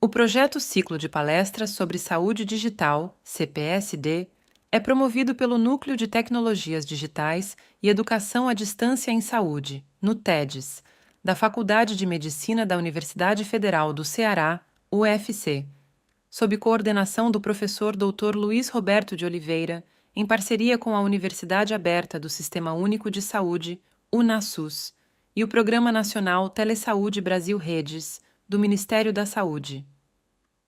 O projeto Ciclo de Palestras sobre Saúde Digital, CPSD, é promovido pelo Núcleo de Tecnologias Digitais e Educação à Distância em Saúde, NUTEDES, da Faculdade de Medicina da Universidade Federal do Ceará, UFC, sob coordenação do professor Dr. Luiz Roberto de Oliveira, em parceria com a Universidade Aberta do Sistema Único de Saúde, UNASUS, e o Programa Nacional Telesaúde Brasil Redes, do Ministério da Saúde.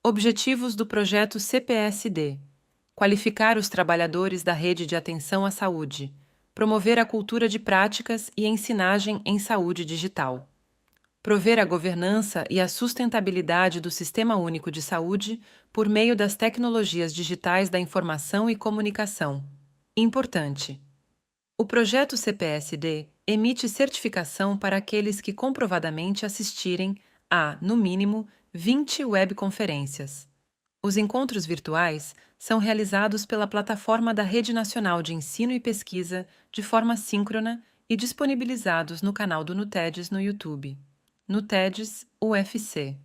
Objetivos do projeto CPSD: qualificar os trabalhadores da rede de atenção à saúde, promover a cultura de práticas e ensinagem em saúde digital, prover a governança e a sustentabilidade do Sistema Único de Saúde por meio das tecnologias digitais da informação e comunicação. Importante: o projeto CPSD emite certificação para aqueles que comprovadamente assistirem a, no mínimo, 20 webconferências. Os encontros virtuais são realizados pela plataforma da Rede Nacional de Ensino e Pesquisa de forma síncrona e disponibilizados no canal do NUTEDES no YouTube. NUTEDES UFC.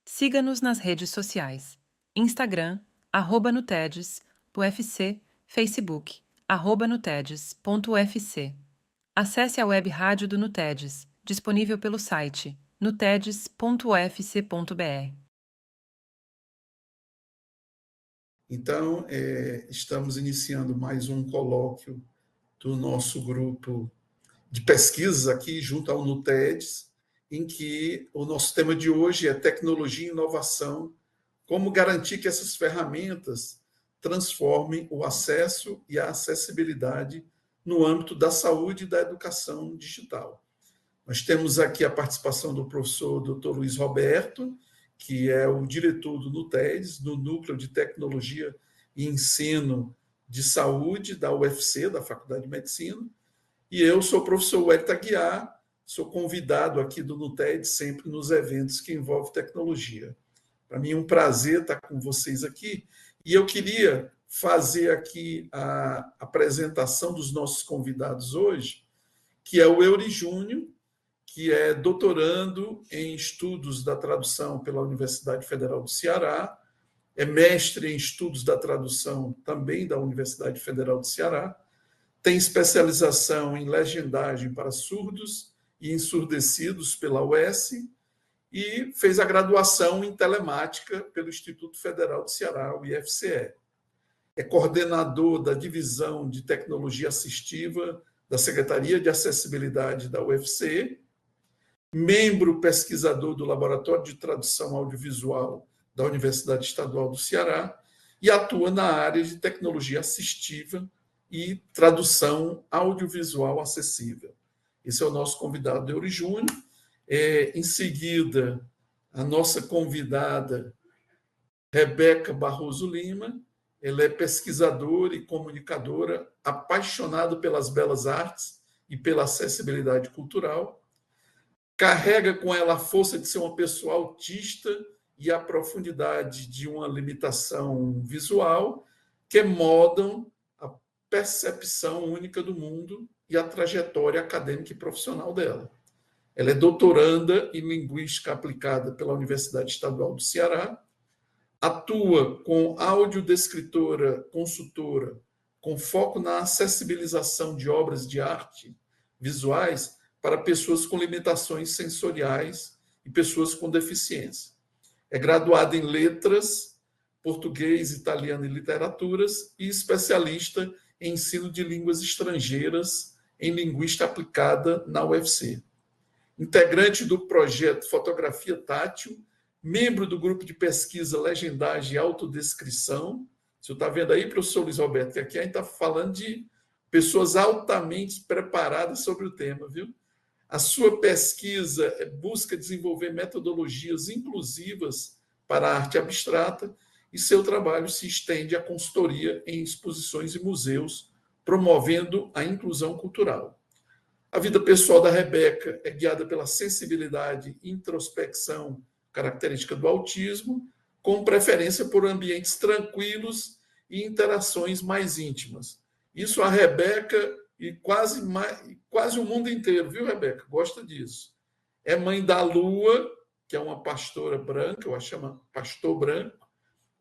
Siga-nos nas redes sociais: Instagram, @NUTEDES, UFC, Facebook, @nutedes.ufc. Acesse a web rádio do NUTEDES, disponível pelo site nutedes.ufc.br. Então, estamos iniciando mais um colóquio do nosso grupo de pesquisas aqui junto ao NUTEDES, em que o nosso tema de hoje é tecnologia e inovação, como garantir que essas ferramentas transformem o acesso e a acessibilidade no âmbito da saúde e da educação digital. Nós temos aqui a participação do professor Dr. Luiz Roberto, que é o diretor do NUTEDES, do Núcleo de Tecnologia e Ensino de Saúde da UFC, da Faculdade de Medicina, e eu sou o professor Wellington Aguiar, sou convidado aqui do NUTEDES sempre nos eventos que envolvem tecnologia. Para mim é um prazer estar com vocês aqui, e eu queria fazer aqui a apresentação dos nossos convidados hoje, que é o Eury Júnior, que é doutorando em estudos da tradução pela Universidade Federal do Ceará, é mestre em estudos da tradução também da Universidade Federal do Ceará, tem especialização em legendagem para surdos e ensurdecidos pela UES e fez a graduação em telemática pelo Instituto Federal do Ceará, o IFCE. É coordenador da Divisão de Tecnologia Assistiva da Secretaria de Acessibilidade da UFC, membro pesquisador do Laboratório de Tradução Audiovisual da Universidade Estadual do Ceará e atua na área de tecnologia assistiva e tradução audiovisual acessível. Esse é o nosso convidado, Eury Júnior. Em seguida, a nossa convidada, Rebeca Barroso Lima. Ela é pesquisadora e comunicadora, apaixonada pelas belas artes e pela acessibilidade cultural. Carrega com ela a força de ser uma pessoa autista e a profundidade de uma limitação visual que moldam a percepção única do mundo e a trajetória acadêmica e profissional dela. Ela é doutoranda em Linguística Aplicada pela Universidade Estadual do Ceará, atua com audiodescritora consultora com foco na acessibilização de obras de arte visuais para pessoas com limitações sensoriais e pessoas com deficiência. É graduada em letras, português, italiano e literaturas e especialista em ensino de línguas estrangeiras em linguística aplicada na UFC. Integrante do projeto Fotografia Tátil, membro do grupo de pesquisa Legendagem e Autodescrição. Você está vendo aí, professor Luiz Roberto, que aqui a gente está falando de pessoas altamente preparadas sobre o tema, viu? A sua pesquisa busca desenvolver metodologias inclusivas para a arte abstrata e seu trabalho se estende à consultoria em exposições e museus, promovendo a inclusão cultural. A vida pessoal da Rebeca é guiada pela sensibilidade e introspecção, característica do autismo, com preferência por ambientes tranquilos e interações mais íntimas. Isso a Rebeca e quase o mundo inteiro, viu, Rebeca? Gosta disso. É mãe da Lua, que é uma pastora branca, eu a chamo pastor branco,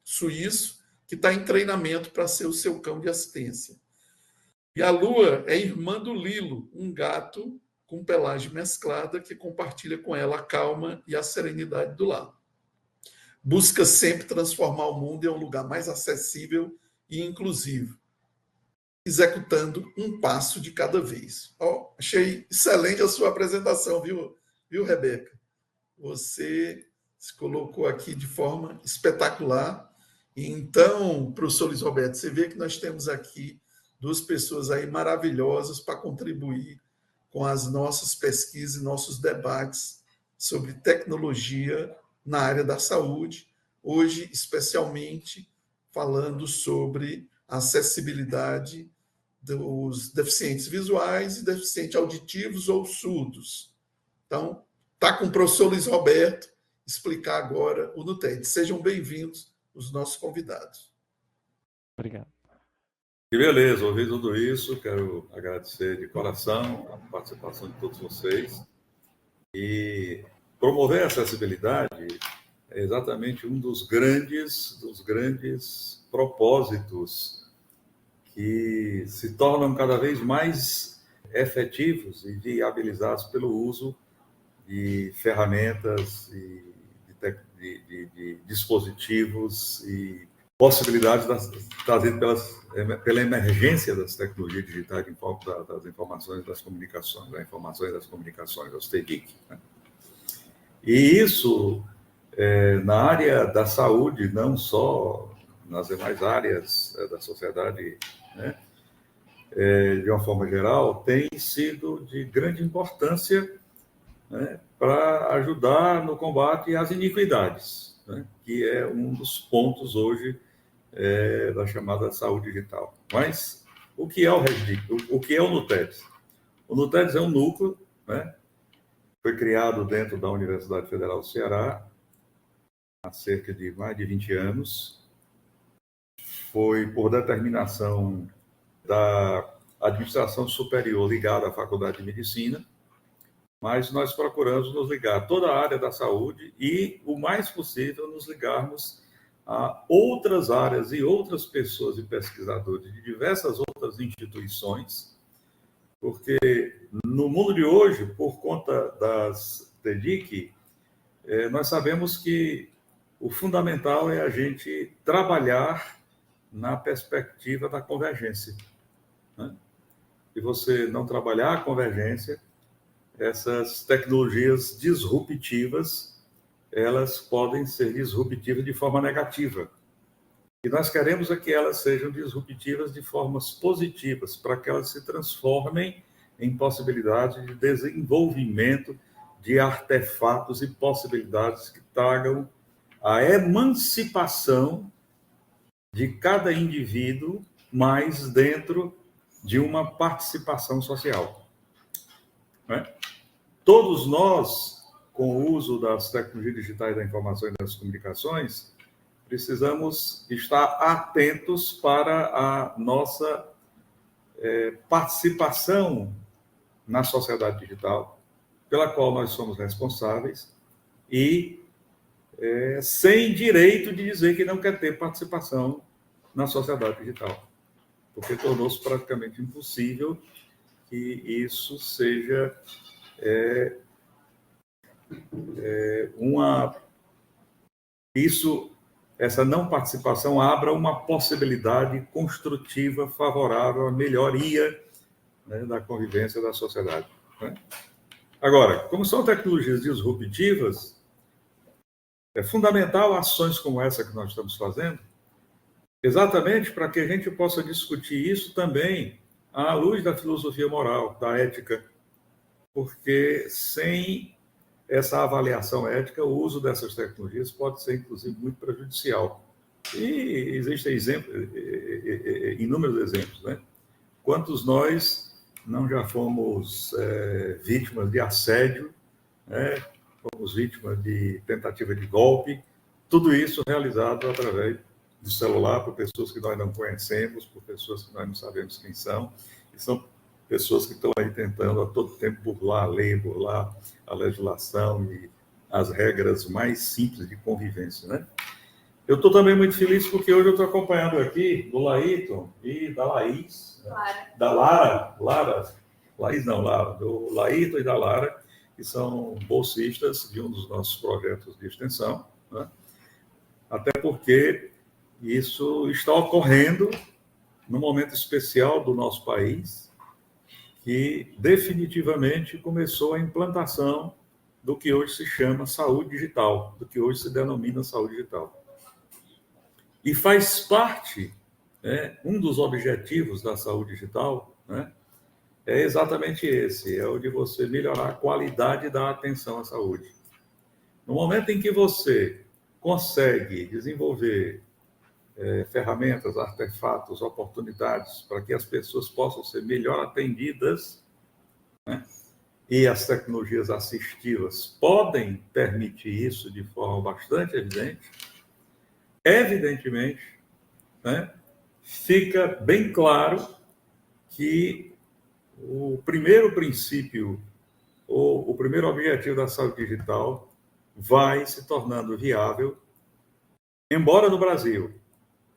suíço, que está em treinamento para ser o seu cão de assistência. E a Lua é irmã do Lilo, um gato com pelagem mesclada que compartilha com ela a calma e a serenidade do lar. Busca sempre transformar o mundo em um lugar mais acessível e inclusivo, executando um passo de cada vez. Achei excelente a sua apresentação, viu, Rebeca? Você se colocou aqui de forma espetacular. Então, professor Luiz Roberto, você vê que nós temos aqui duas pessoas aí maravilhosas para contribuir com as nossas pesquisas e nossos debates sobre tecnologia na área da saúde, hoje especialmente falando sobre a acessibilidade dos deficientes visuais e deficientes auditivos ou surdos. Então, está com o professor Luiz Roberto explicar agora o NUTED. Sejam bem-vindos os nossos convidados. Obrigado. Que beleza, ouvi tudo isso, quero agradecer de coração a participação de todos vocês. E promover a acessibilidade é exatamente um dos grandes propósitos que se tornam cada vez mais efetivos e viabilizados pelo uso de ferramentas e de dispositivos e possibilidades trazidas pela emergência das tecnologias digitais em foco das informações das comunicações, das TIC. Né? E isso, na área da saúde, não só nas demais áreas da sociedade, né? De uma forma geral, tem sido de grande importância, né, para ajudar no combate às iniquidades, né, que é um dos pontos hoje da chamada saúde digital. Mas o que é o RESDIC? O que é o NUTEDS? O NUTEDS é um núcleo, né, foi criado dentro da Universidade Federal do Ceará há cerca de mais de 20 anos. Foi por determinação da administração superior ligada à Faculdade de Medicina, mas nós procuramos nos ligar a toda a área da saúde e, o mais possível, nos ligarmos a outras áreas e outras pessoas e pesquisadores de diversas outras instituições, porque no mundo de hoje, por conta das TDIC, nós sabemos que o fundamental é a gente trabalhar na perspectiva da convergência, né? E você não trabalhar a convergência, essas tecnologias disruptivas, elas podem ser disruptivas de forma negativa. E nós queremos é que elas sejam disruptivas de formas positivas, para que elas se transformem em possibilidades de desenvolvimento de artefatos e possibilidades que tragam a emancipação de cada indivíduo mais dentro de uma participação social. Né? Todos nós, com o uso das tecnologias digitais da informação e das comunicações, precisamos estar atentos para a nossa participação na sociedade digital, pela qual nós somos responsáveis, e sem direito de dizer que não quer ter participação na sociedade digital, porque tornou-se praticamente impossível que isso seja essa não participação abra uma possibilidade construtiva favorável à melhoria, né, da convivência da sociedade. Né? Agora, como são tecnologias disruptivas, é fundamental ações como essa que nós estamos fazendo, exatamente para que a gente possa discutir isso também à luz da filosofia moral, da ética, porque sem essa avaliação ética, o uso dessas tecnologias pode ser, inclusive, muito prejudicial. E existem inúmeros exemplos, né? Quantos nós não já fomos vítimas de assédio, né? Fomos vítimas de tentativa de golpe, tudo isso realizado através do celular, por pessoas que nós não conhecemos, por pessoas que nós não sabemos quem são, e são pessoas que estão aí tentando a todo tempo burlar a lei, burlar a legislação e as regras mais simples de convivência, né? Eu estou também muito feliz porque hoje eu estou acompanhando aqui do Laíton e da Laís, da Lara, Laís não, Lara, do Laíton e da Lara, que são bolsistas de um dos nossos projetos de extensão, né? Até porque isso está ocorrendo num momento especial do nosso país, que definitivamente começou a implantação do que hoje se chama saúde digital, do que hoje se denomina saúde digital. E faz parte, né, um dos objetivos da saúde digital, né, é exatamente esse, é o de você melhorar a qualidade da atenção à saúde. No momento em que você consegue desenvolver ferramentas, artefatos, oportunidades para que as pessoas possam ser melhor atendidas, né, e as tecnologias assistivas podem permitir isso de forma bastante evidente, evidentemente, né, fica bem claro que o primeiro princípio, ou o primeiro objetivo da saúde digital vai se tornando viável, embora no Brasil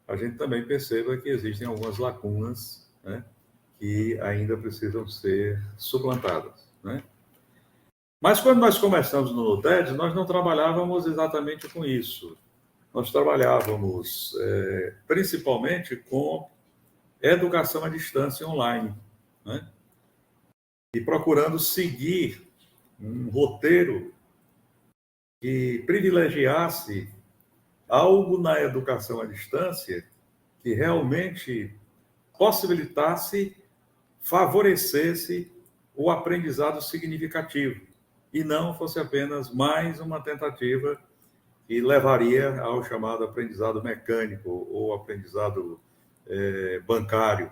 a gente também perceba que existem algumas lacunas, né, que ainda precisam ser suplantadas, né? Mas quando nós começamos no TED, nós não trabalhávamos exatamente com isso. Nós trabalhávamos principalmente com educação à distância online, né? E procurando seguir um roteiro que privilegiasse algo na educação à distância que realmente possibilitasse, favorecesse o aprendizado significativo e não fosse apenas mais uma tentativa que levaria ao chamado aprendizado mecânico ou aprendizado bancário,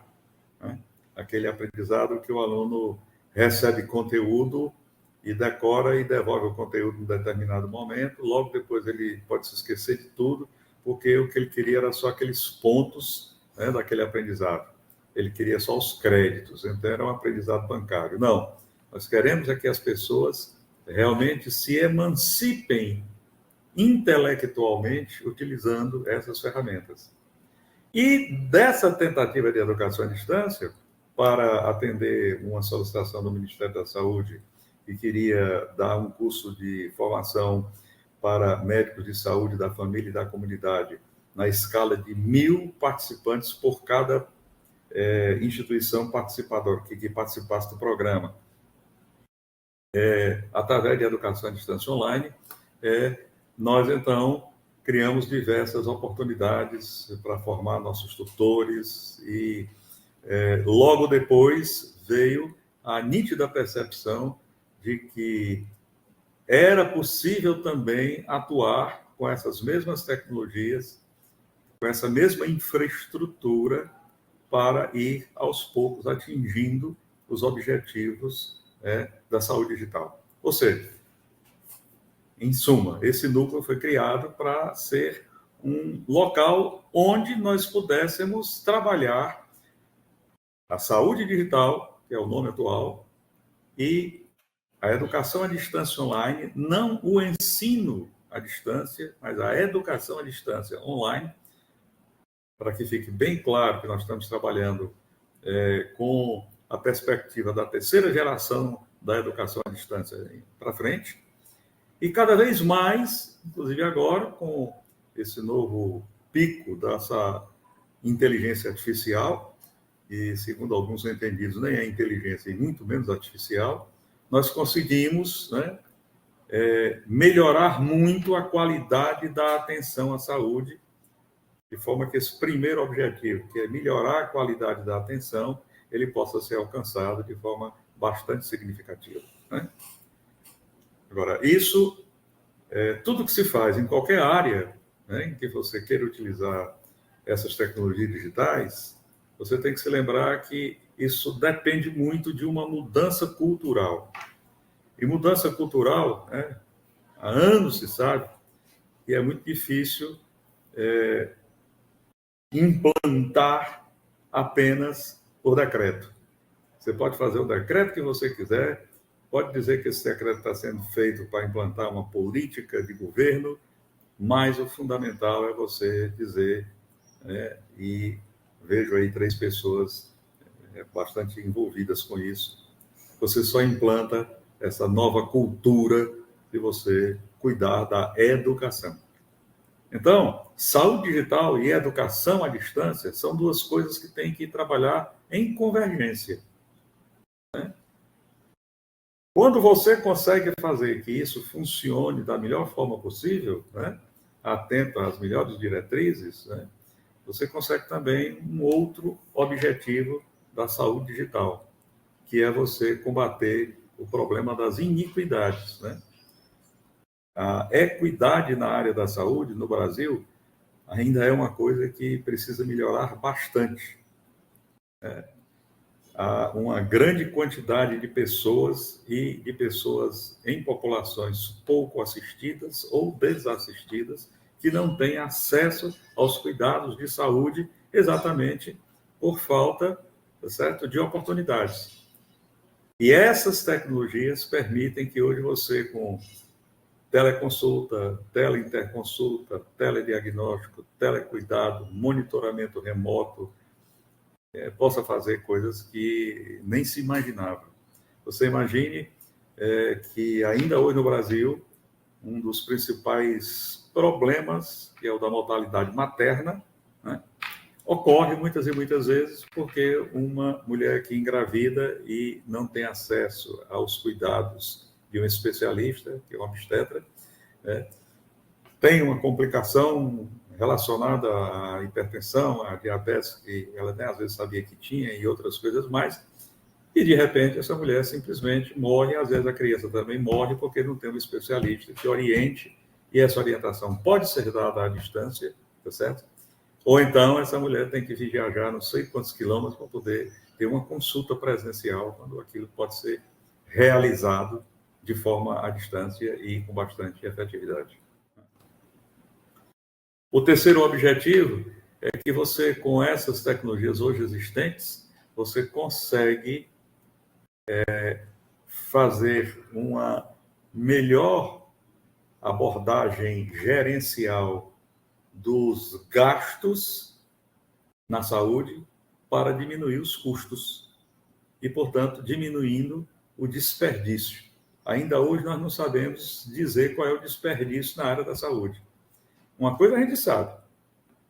né? Aquele aprendizado que o aluno recebe conteúdo e decora e devolve o conteúdo em determinado momento, logo depois ele pode se esquecer de tudo, porque o que ele queria era só aqueles pontos, né, daquele aprendizado. Ele queria só os créditos, então era um aprendizado bancário. Não, nós queremos é que as pessoas realmente se emancipem intelectualmente utilizando essas ferramentas. E dessa tentativa de educação à distância, para atender uma solicitação do Ministério da Saúde, que queria dar um curso de formação para médicos de saúde da família e da comunidade, na escala de 1.000 participantes por cada instituição participadora que participasse do programa, através de educação à distância online, nós, então, criamos diversas oportunidades para formar nossos tutores e, logo depois, veio a nítida percepção de que era possível também atuar com essas mesmas tecnologias, com essa mesma infraestrutura, para ir, aos poucos, atingindo os objetivos da saúde digital. Ou seja, em suma, esse núcleo foi criado para ser um local onde nós pudéssemos trabalhar a saúde digital, que é o nome atual, e a educação à distância online, não o ensino à distância, mas a educação à distância online, para que fique bem claro que nós estamos trabalhando com a perspectiva da terceira geração da educação à distância para frente. E cada vez mais, inclusive agora, com esse novo pico dessa inteligência artificial, e segundo alguns entendidos, nem é inteligência e muito menos artificial, nós conseguimos, né, melhorar muito a qualidade da atenção à saúde, de forma que esse primeiro objetivo, que é melhorar a qualidade da atenção, ele possa ser alcançado de forma bastante significativa, né? Agora, isso, tudo que se faz em qualquer área, né, em que você queira utilizar essas tecnologias digitais, você tem que se lembrar que isso depende muito de uma mudança cultural. E mudança cultural, né, há anos se sabe que é muito difícil implantar apenas por decreto. Você pode fazer o decreto que você quiser, pode dizer que esse decreto está sendo feito para implantar uma política de governo, mas o fundamental é você dizer, né, e vejo aí 3 pessoas bastante envolvidas com isso, você só implanta essa nova cultura de você cuidar da educação. Então, saúde digital e educação à distância são 2 coisas que têm que trabalhar em convergência. Quando você consegue fazer que isso funcione da melhor forma possível, né, atento às melhores diretrizes, né, você consegue também um outro objetivo da saúde digital, que é você combater o problema das iniquidades, né? A equidade na área da saúde no Brasil ainda é uma coisa que precisa melhorar bastante. Há uma grande quantidade de pessoas e de pessoas em populações pouco assistidas ou desassistidas que não têm acesso aos cuidados de saúde exatamente por falta, tá certo, de oportunidades. E essas tecnologias permitem que hoje você, com teleconsulta, teleinterconsulta, telediagnóstico, telecuidado, monitoramento remoto, possa fazer coisas que nem se imaginava. Você imagine que ainda hoje no Brasil, um dos principais problemas, que é o da mortalidade materna, né, ocorre muitas e muitas vezes porque uma mulher que engravida e não tem acesso aos cuidados de um especialista, que é um obstetra, tem uma complicação relacionada à hipertensão, à diabetes, que ela nem às vezes sabia que tinha, e outras coisas mais, e de repente essa mulher simplesmente morre, às vezes a criança também morre porque não tem um especialista que oriente, e essa orientação pode ser dada à distância, tá certo? Ou então essa mulher tem que viajar não sei quantos quilômetros para poder ter uma consulta presencial, quando aquilo pode ser realizado de forma à distância e com bastante efetividade. O terceiro objetivo é que você, com essas tecnologias hoje existentes, você consegue fazer uma melhor abordagem gerencial dos gastos na saúde para diminuir os custos e, portanto, diminuindo o desperdício. Ainda hoje nós não sabemos dizer qual é o desperdício na área da saúde. Uma coisa a gente sabe,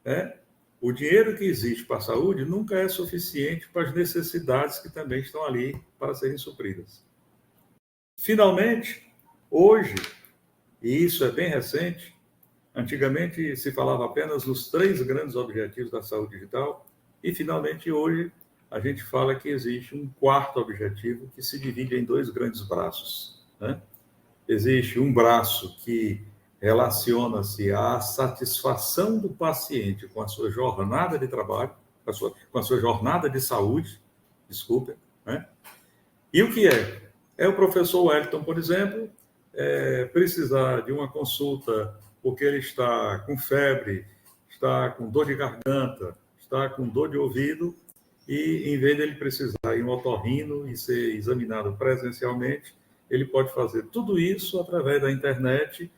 né? O dinheiro que existe para a saúde nunca é suficiente para as necessidades que também estão ali para serem supridas. Finalmente, hoje, e isso é bem recente, antigamente se falava apenas nos 3 grandes objetivos da saúde digital, e finalmente hoje a gente fala que existe um 4º objetivo que se divide em 2 grandes braços, né? Existe um braço que relaciona-se à satisfação do paciente com a sua jornada de trabalho, com a sua jornada de saúde, desculpa, né? E o que é? É o professor Wellington, por exemplo, precisar de uma consulta porque ele está com febre, está com dor de garganta, está com dor de ouvido, e em vez de ele precisar ir em um otorrino e ser examinado presencialmente, ele pode fazer tudo isso através da internet,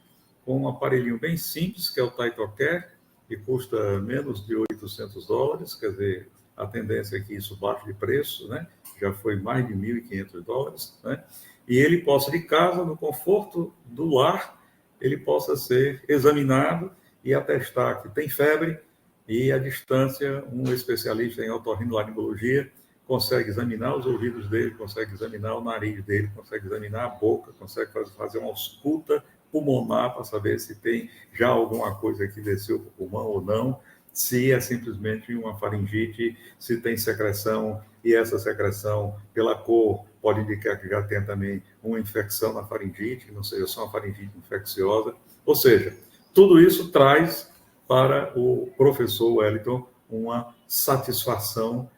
com um aparelhinho bem simples, que é o TytoCare, que custa menos de $800, quer dizer, a tendência é que isso baixe de preço, né? Já foi mais de $1.500, né? E ele possa, de casa, no conforto do lar, ele possa ser examinado e atestar que tem febre, e à distância, um especialista em otorrinolaringologia consegue examinar os ouvidos dele, consegue examinar o nariz dele, consegue examinar a boca, consegue fazer uma ausculta pulmonar para saber se tem já alguma coisa que desceu para o pulmão ou não, se é simplesmente uma faringite, se tem secreção, e essa secreção, pela cor, pode indicar que já tem também uma infecção na faringite, que não seja só uma faringite infecciosa. Ou seja, tudo isso traz para o professor Wellington uma satisfação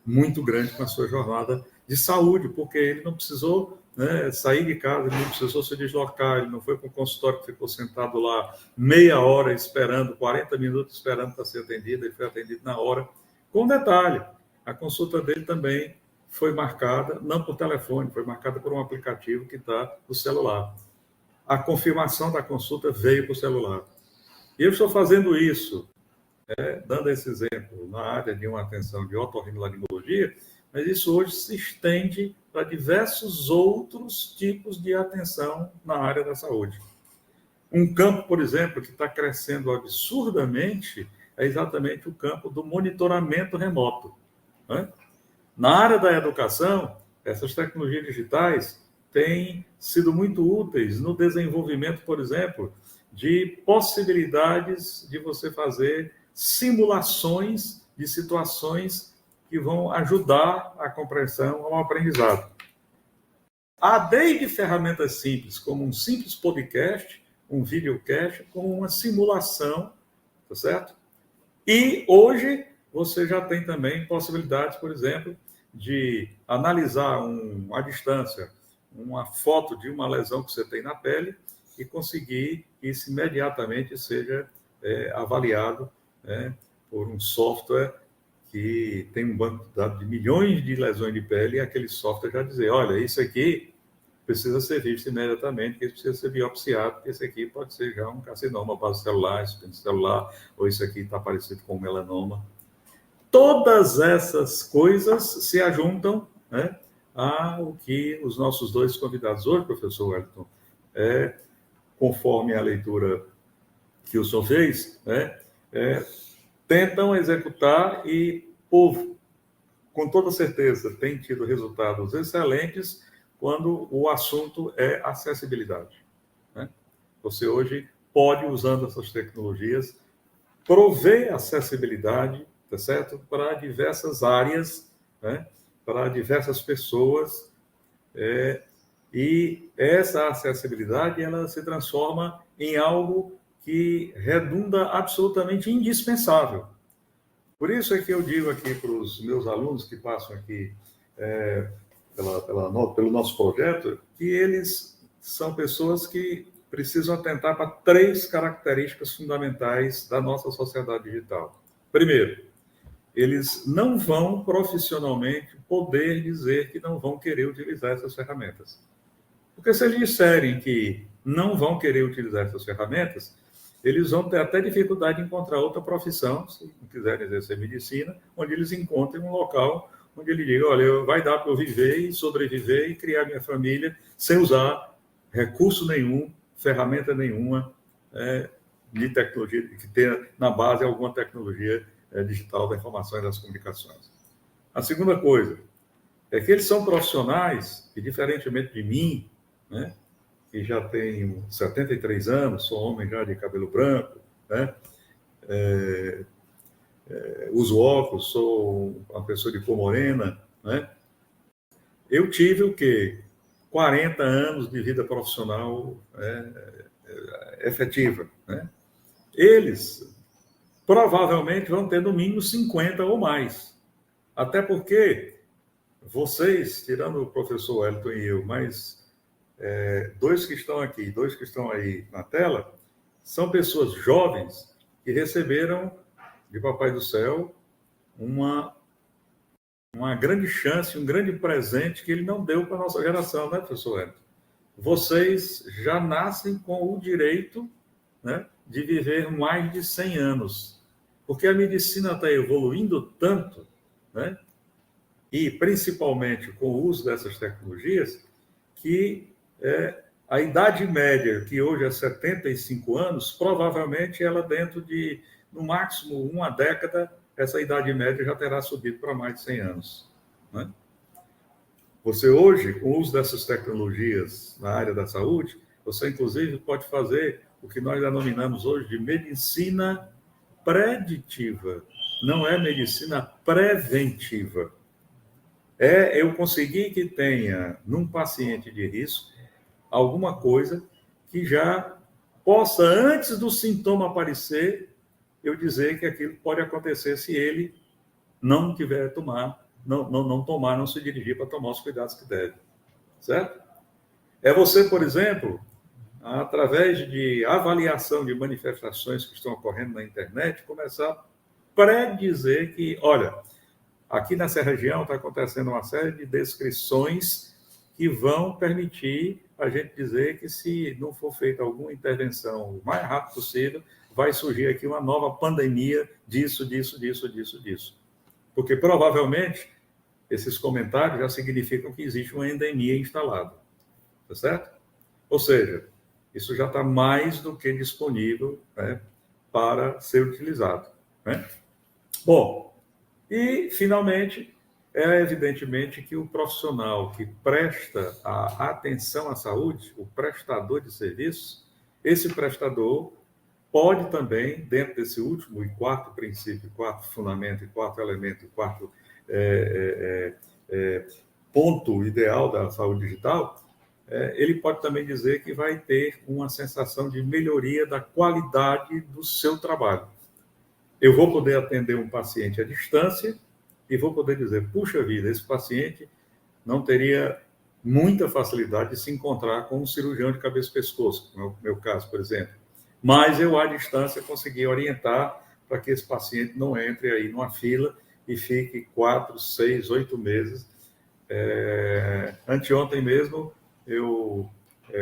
muito grande com a sua jornada de saúde, porque ele não precisou sair de casa, ele não precisou se deslocar, ele não foi para um consultório que ficou sentado lá meia hora esperando, 40 minutos esperando para ser atendido, ele foi atendido na hora. Com detalhe, a consulta dele também foi marcada, não por telefone, foi marcada por um aplicativo que está no celular. A confirmação da consulta veio para o celular. E eu estou fazendo isso, dando esse exemplo, na área de uma atenção de otorrinolaringologia, mas isso hoje se estende para diversos outros tipos de atenção na área da saúde. Um campo, por exemplo, que está crescendo absurdamente é exatamente o campo do monitoramento remoto, né? Na área da educação, essas tecnologias digitais têm sido muito úteis no desenvolvimento, por exemplo, de possibilidades de você fazer simulações de situações que vão ajudar a compreensão ao aprendizado. Há desde ferramentas simples, como um simples podcast, um videocast, como uma simulação, tá certo? E hoje você já tem também possibilidades, por exemplo, de analisar à distância uma foto de uma lesão que você tem na pele e conseguir que isso imediatamente seja avaliado, por um software que tem um banco de dados de milhões de lesões de pele, e aquele software já dizer, olha, isso aqui precisa ser visto imediatamente, que isso precisa ser biopsiado, porque esse aqui pode ser já um carcinoma base celular, espinho celular, ou isso aqui está parecido com melanoma. Todas essas coisas se ajuntam, né, ao que os nossos dois convidados hoje, professor Wellington, conforme a leitura que o senhor fez, tentam executar e, com toda certeza, tem tido resultados excelentes quando o assunto é acessibilidade, né? Você hoje pode, usando essas tecnologias, prover acessibilidade, tá certo? Para diversas áreas, né? Para diversas pessoas, e essa acessibilidade ela se transforma em algo que redunda absolutamente indispensável. Por isso é que eu digo aqui para os meus alunos que passam aqui pelo nosso projeto, que eles são pessoas que precisam atentar para 3 características fundamentais da nossa sociedade digital. Primeiro, eles não vão profissionalmente poder dizer que não vão querer utilizar essas ferramentas. Porque se eles disserem que não vão querer utilizar essas ferramentas, eles vão ter até dificuldade de encontrar outra profissão, se não quiserem exercer medicina, onde eles encontrem um local onde ele diga, olha, vai dar para eu viver e sobreviver e criar minha família sem usar recurso nenhum, ferramenta nenhuma de tecnologia, que tenha na base alguma tecnologia digital da informação e das comunicações. A segunda coisa é que eles são profissionais que, diferentemente de mim, né, que já tenho 73 anos, sou homem já de cabelo branco, né, uso óculos, sou uma pessoa de cor morena, né, eu tive o quê? 40 anos de vida profissional efetiva, né? Eles provavelmente vão ter no mínimo 50 ou mais. Até porque vocês, tirando o professor Wellington e eu, mas 2 que estão aqui, 2 que estão aí na tela, são pessoas jovens que receberam de Papai do Céu uma grande chance, um grande presente que ele não deu para a nossa geração, né, professor Wellington? Vocês já nascem com o direito, né, de viver mais de 100 anos. Porque a medicina está evoluindo tanto, né, e principalmente com o uso dessas tecnologias, que a idade média, que hoje é 75 anos, provavelmente ela dentro de, no máximo, uma década, essa idade média já terá subido para mais de 100 anos, né? Você hoje, com o uso dessas tecnologias na área da saúde, você inclusive pode fazer o que nós denominamos hoje de medicina preditiva. Não é medicina preventiva. Eu conseguir que tenha, num paciente de risco, alguma coisa que já possa, antes do sintoma aparecer, eu dizer que aquilo pode acontecer se ele não tiver não se dirigir para tomar os cuidados que deve. Certo? É você, por exemplo, através de avaliação de manifestações que estão ocorrendo na internet, começar a predizer que, olha, Aqui nessa região está acontecendo uma série de descrições que vão permitir a gente dizer que, se não for feita alguma intervenção o mais rápido possível, vai surgir aqui uma nova pandemia disso. Porque provavelmente esses comentários já significam que existe uma endemia instalada, tá certo? Ou seja, isso já está mais do que disponível, né, para ser utilizado, né? Bom, e finalmente, é evidentemente que o profissional que presta a atenção à saúde, o prestador de serviços, esse prestador pode também, dentro desse último e quarto princípio, quarto fundamento e quarto elemento, quarto ponto ideal da saúde digital, ele pode também dizer que vai ter uma sensação de melhoria da qualidade do seu trabalho. Eu vou poder atender um paciente à distância e vou poder dizer, puxa vida, esse paciente não teria muita facilidade de se encontrar com um cirurgião de cabeça e pescoço, como é o meu caso, por exemplo. Mas eu, à distância, consegui orientar para que esse paciente não entre aí numa fila e fique 4, 6, 8 meses. Anteontem mesmo, eu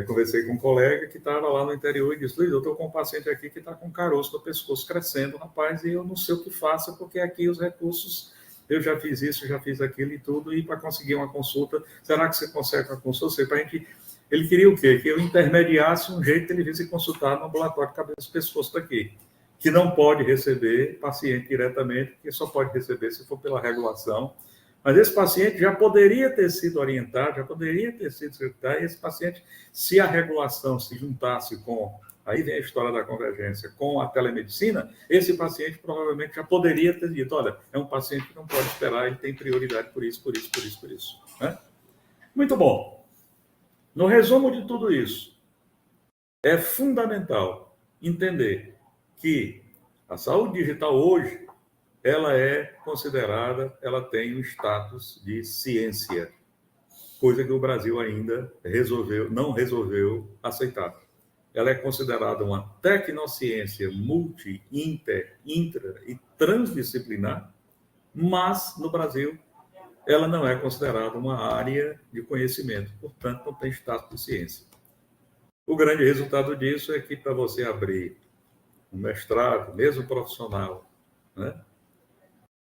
conversei com um colega que estava lá no interior e disse, Luiz, eu estou com um paciente aqui que está com caroço no pescoço crescendo, rapaz, e eu não sei o que faço, porque aqui os recursos, eu já fiz isso, já fiz aquilo e tudo, e para conseguir uma consulta, será que você consegue uma consulta? Ele queria o quê? Que eu intermediasse um jeito de ele vir se consultar no ambulatório de cabeça e pescoço daqui, que não pode receber paciente diretamente, que só pode receber se for pela regulação. Mas esse paciente já poderia ter sido orientado, já poderia ter sido secretado, e esse paciente, se a regulação se juntasse com, aí vem a história da convergência, com a telemedicina, esse paciente provavelmente já poderia ter dito, olha, é um paciente que não pode esperar, ele tem prioridade por isso. Né? Muito bom. No resumo de tudo isso, é fundamental entender que a saúde digital hoje, ela é considerada, ela tem um status de ciência, coisa que o Brasil ainda não resolveu aceitar. Ela é considerada uma tecnociência multi, inter, intra e transdisciplinar, mas no Brasil ela não é considerada uma área de conhecimento, portanto não tem status de ciência. O grande resultado disso é que, para você abrir um mestrado, mesmo profissional, né,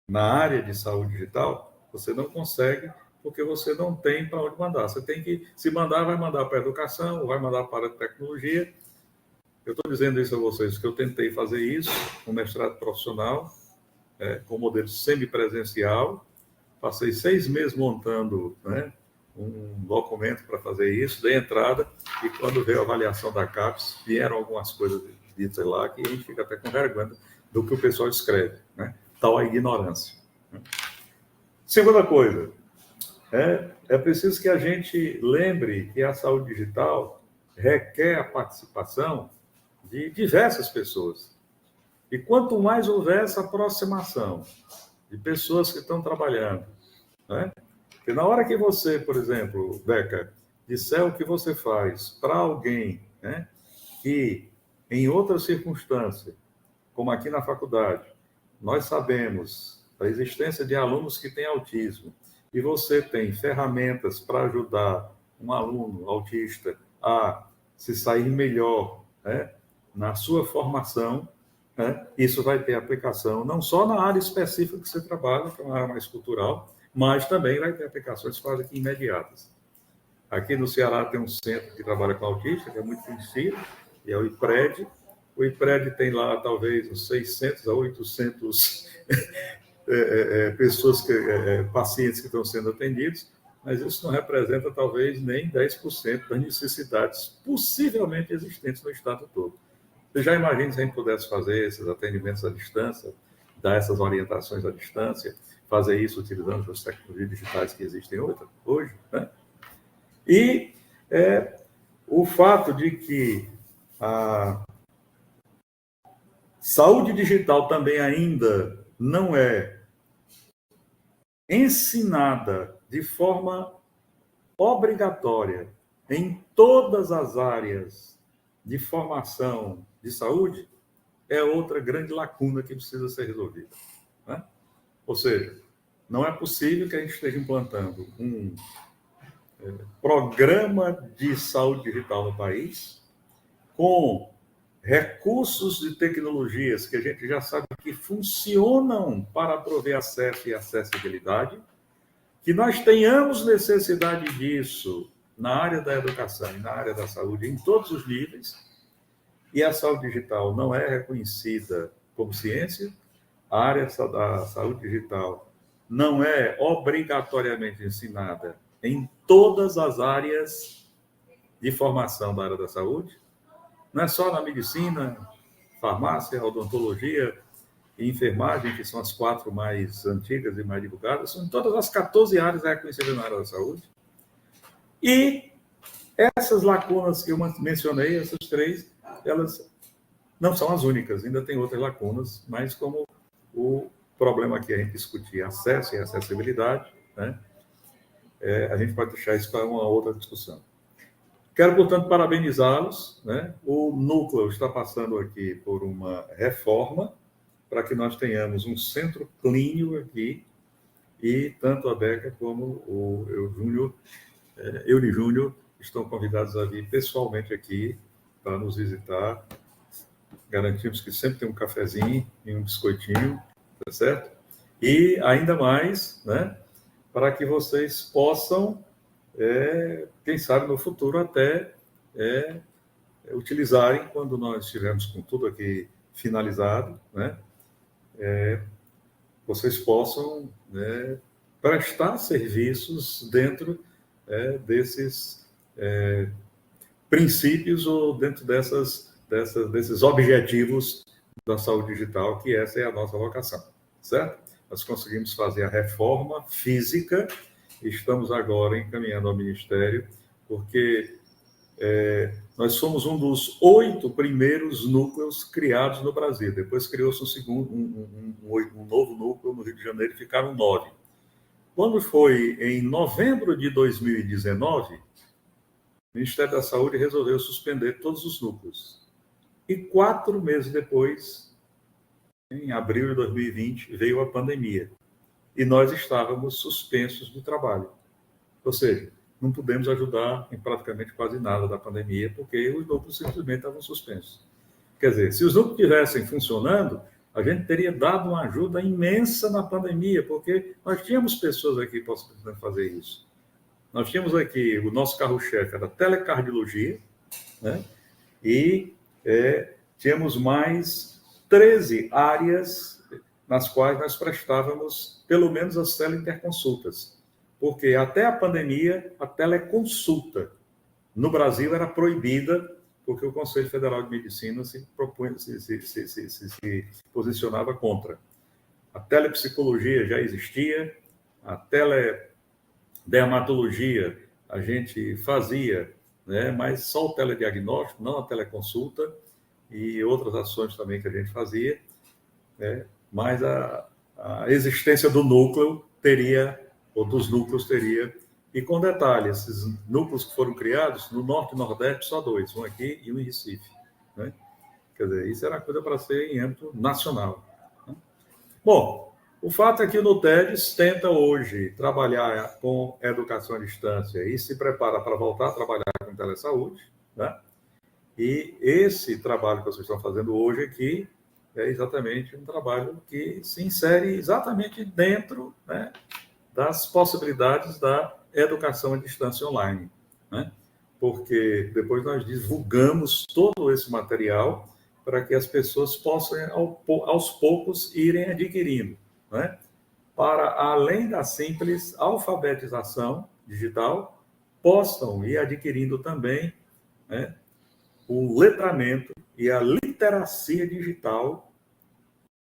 na área de saúde digital, você não consegue, porque você não tem para onde mandar. Você tem que, se mandar, vai mandar para a educação, ou vai mandar para a tecnologia. Eu estou dizendo isso a vocês, que eu tentei fazer isso, um mestrado profissional, com modelo semipresencial, passei 6 meses montando, né, um documento para fazer isso, dei entrada, e quando veio a avaliação da CAPES, vieram algumas coisas ditas lá, que a gente fica até com vergonha do que o pessoal escreve, né? Tal a ignorância. Segunda coisa, é preciso que a gente lembre que a saúde digital requer a participação de diversas pessoas. E quanto mais houver essa aproximação de pessoas que estão trabalhando, né? Porque na hora que você, por exemplo, Beca, disser o que você faz para alguém, né, que em outra circunstância, como aqui na faculdade, nós sabemos da existência de alunos que têm autismo, e você tem ferramentas para ajudar um aluno autista a se sair melhor, né, na sua formação, né, isso vai ter aplicação não só na área específica que você trabalha, que é uma área mais cultural, mas também vai ter aplicações quase que imediatas. Aqui no Ceará tem um centro que trabalha com autista, que é muito conhecido, e é o IPRED. O IPRED tem lá, talvez, uns 600 a 800 pessoas, pacientes que estão sendo atendidos, mas isso não representa, talvez, nem 10% das necessidades possivelmente existentes no estado todo. Você já imagina se a gente pudesse fazer esses atendimentos à distância, dar essas orientações à distância, fazer isso utilizando as tecnologias digitais que existem hoje, né? E o fato de que a saúde digital também ainda não é ensinada de forma obrigatória em todas as áreas de formação de saúde, é outra grande lacuna que precisa ser resolvida, né? Ou seja, não é possível que a gente esteja implantando um programa de saúde digital no país com recursos de tecnologias que a gente já sabe que funcionam para prover acesso e acessibilidade, que nós tenhamos necessidade disso na área da educação e na área da saúde em todos os níveis, e a saúde digital não é reconhecida como ciência, a área da saúde digital não é obrigatoriamente ensinada em todas as áreas de formação da área da saúde, não é só na medicina, farmácia, odontologia e enfermagem, que são as 4 mais antigas e mais divulgadas, são em todas as 14 áreas reconhecidas na área da saúde. E essas lacunas que eu mencionei, essas 3, elas não são as únicas, ainda tem outras lacunas, mas como o problema aqui a gente discutir acesso e acessibilidade, né? A gente pode deixar isso para uma outra discussão. Quero, portanto, parabenizá-los, né? O núcleo está passando aqui por uma reforma para que nós tenhamos um centro clínico aqui, e tanto a Beca como o Euli Júnior estão convidados a vir pessoalmente aqui para nos visitar. Garantimos que sempre tem um cafezinho e um biscoitinho, tá certo? E ainda mais, né, para que vocês possam, quem sabe no futuro até utilizarem, quando nós estivermos com tudo aqui finalizado, né, vocês possam, né, prestar serviços dentro desses princípios ou dentro desses objetivos da saúde digital, que essa é a nossa vocação, certo? Nós conseguimos fazer a reforma física, estamos agora encaminhando ao Ministério, porque nós somos um dos 8 primeiros núcleos criados no Brasil. Depois criou-se um novo núcleo no Rio de Janeiro e ficaram 9. Quando foi em novembro de 2019, o Ministério da Saúde resolveu suspender todos os núcleos. E 4 meses depois, em abril de 2020, veio a pandemia. E nós estávamos suspensos do trabalho. Ou seja, não pudemos ajudar em praticamente quase nada da pandemia, porque os núcleos simplesmente estavam suspensos. Quer dizer, se os núcleos estivessem funcionando, a gente teria dado uma ajuda imensa na pandemia, porque nós tínhamos pessoas aqui possibilitando fazer isso. Nós tínhamos aqui, o nosso carro-chefe era telecardiologia, né? E tínhamos mais 13 áreas nas quais nós prestávamos pelo menos as teleinterconsultas. Porque até a pandemia, a teleconsulta no Brasil era proibida, porque o Conselho Federal de Medicina se posicionava contra. A telepsicologia já existia, a teledermatologia a gente fazia, né, mas só o telediagnóstico, não a teleconsulta, e outras ações também que a gente fazia, né, mas a existência do núcleo teria, ou dos núcleos teria, e com detalhe, esses núcleos que foram criados, no Norte e Nordeste, só 2, um aqui e um em Recife, né? Quer dizer, isso era coisa para ser em âmbito nacional, né? Bom, o fato é que o NUTEDES tenta hoje trabalhar com educação à distância e se prepara para voltar a trabalhar com telesaúde, né? E esse trabalho que vocês estão fazendo hoje aqui é exatamente um trabalho que se insere exatamente dentro, né, das possibilidades da educação à distância online, né? Porque depois nós divulgamos todo esse material para que as pessoas possam, aos poucos, irem adquirindo, né? Para, além da simples alfabetização digital, possam ir adquirindo também, né, o letramento e a literacia digital,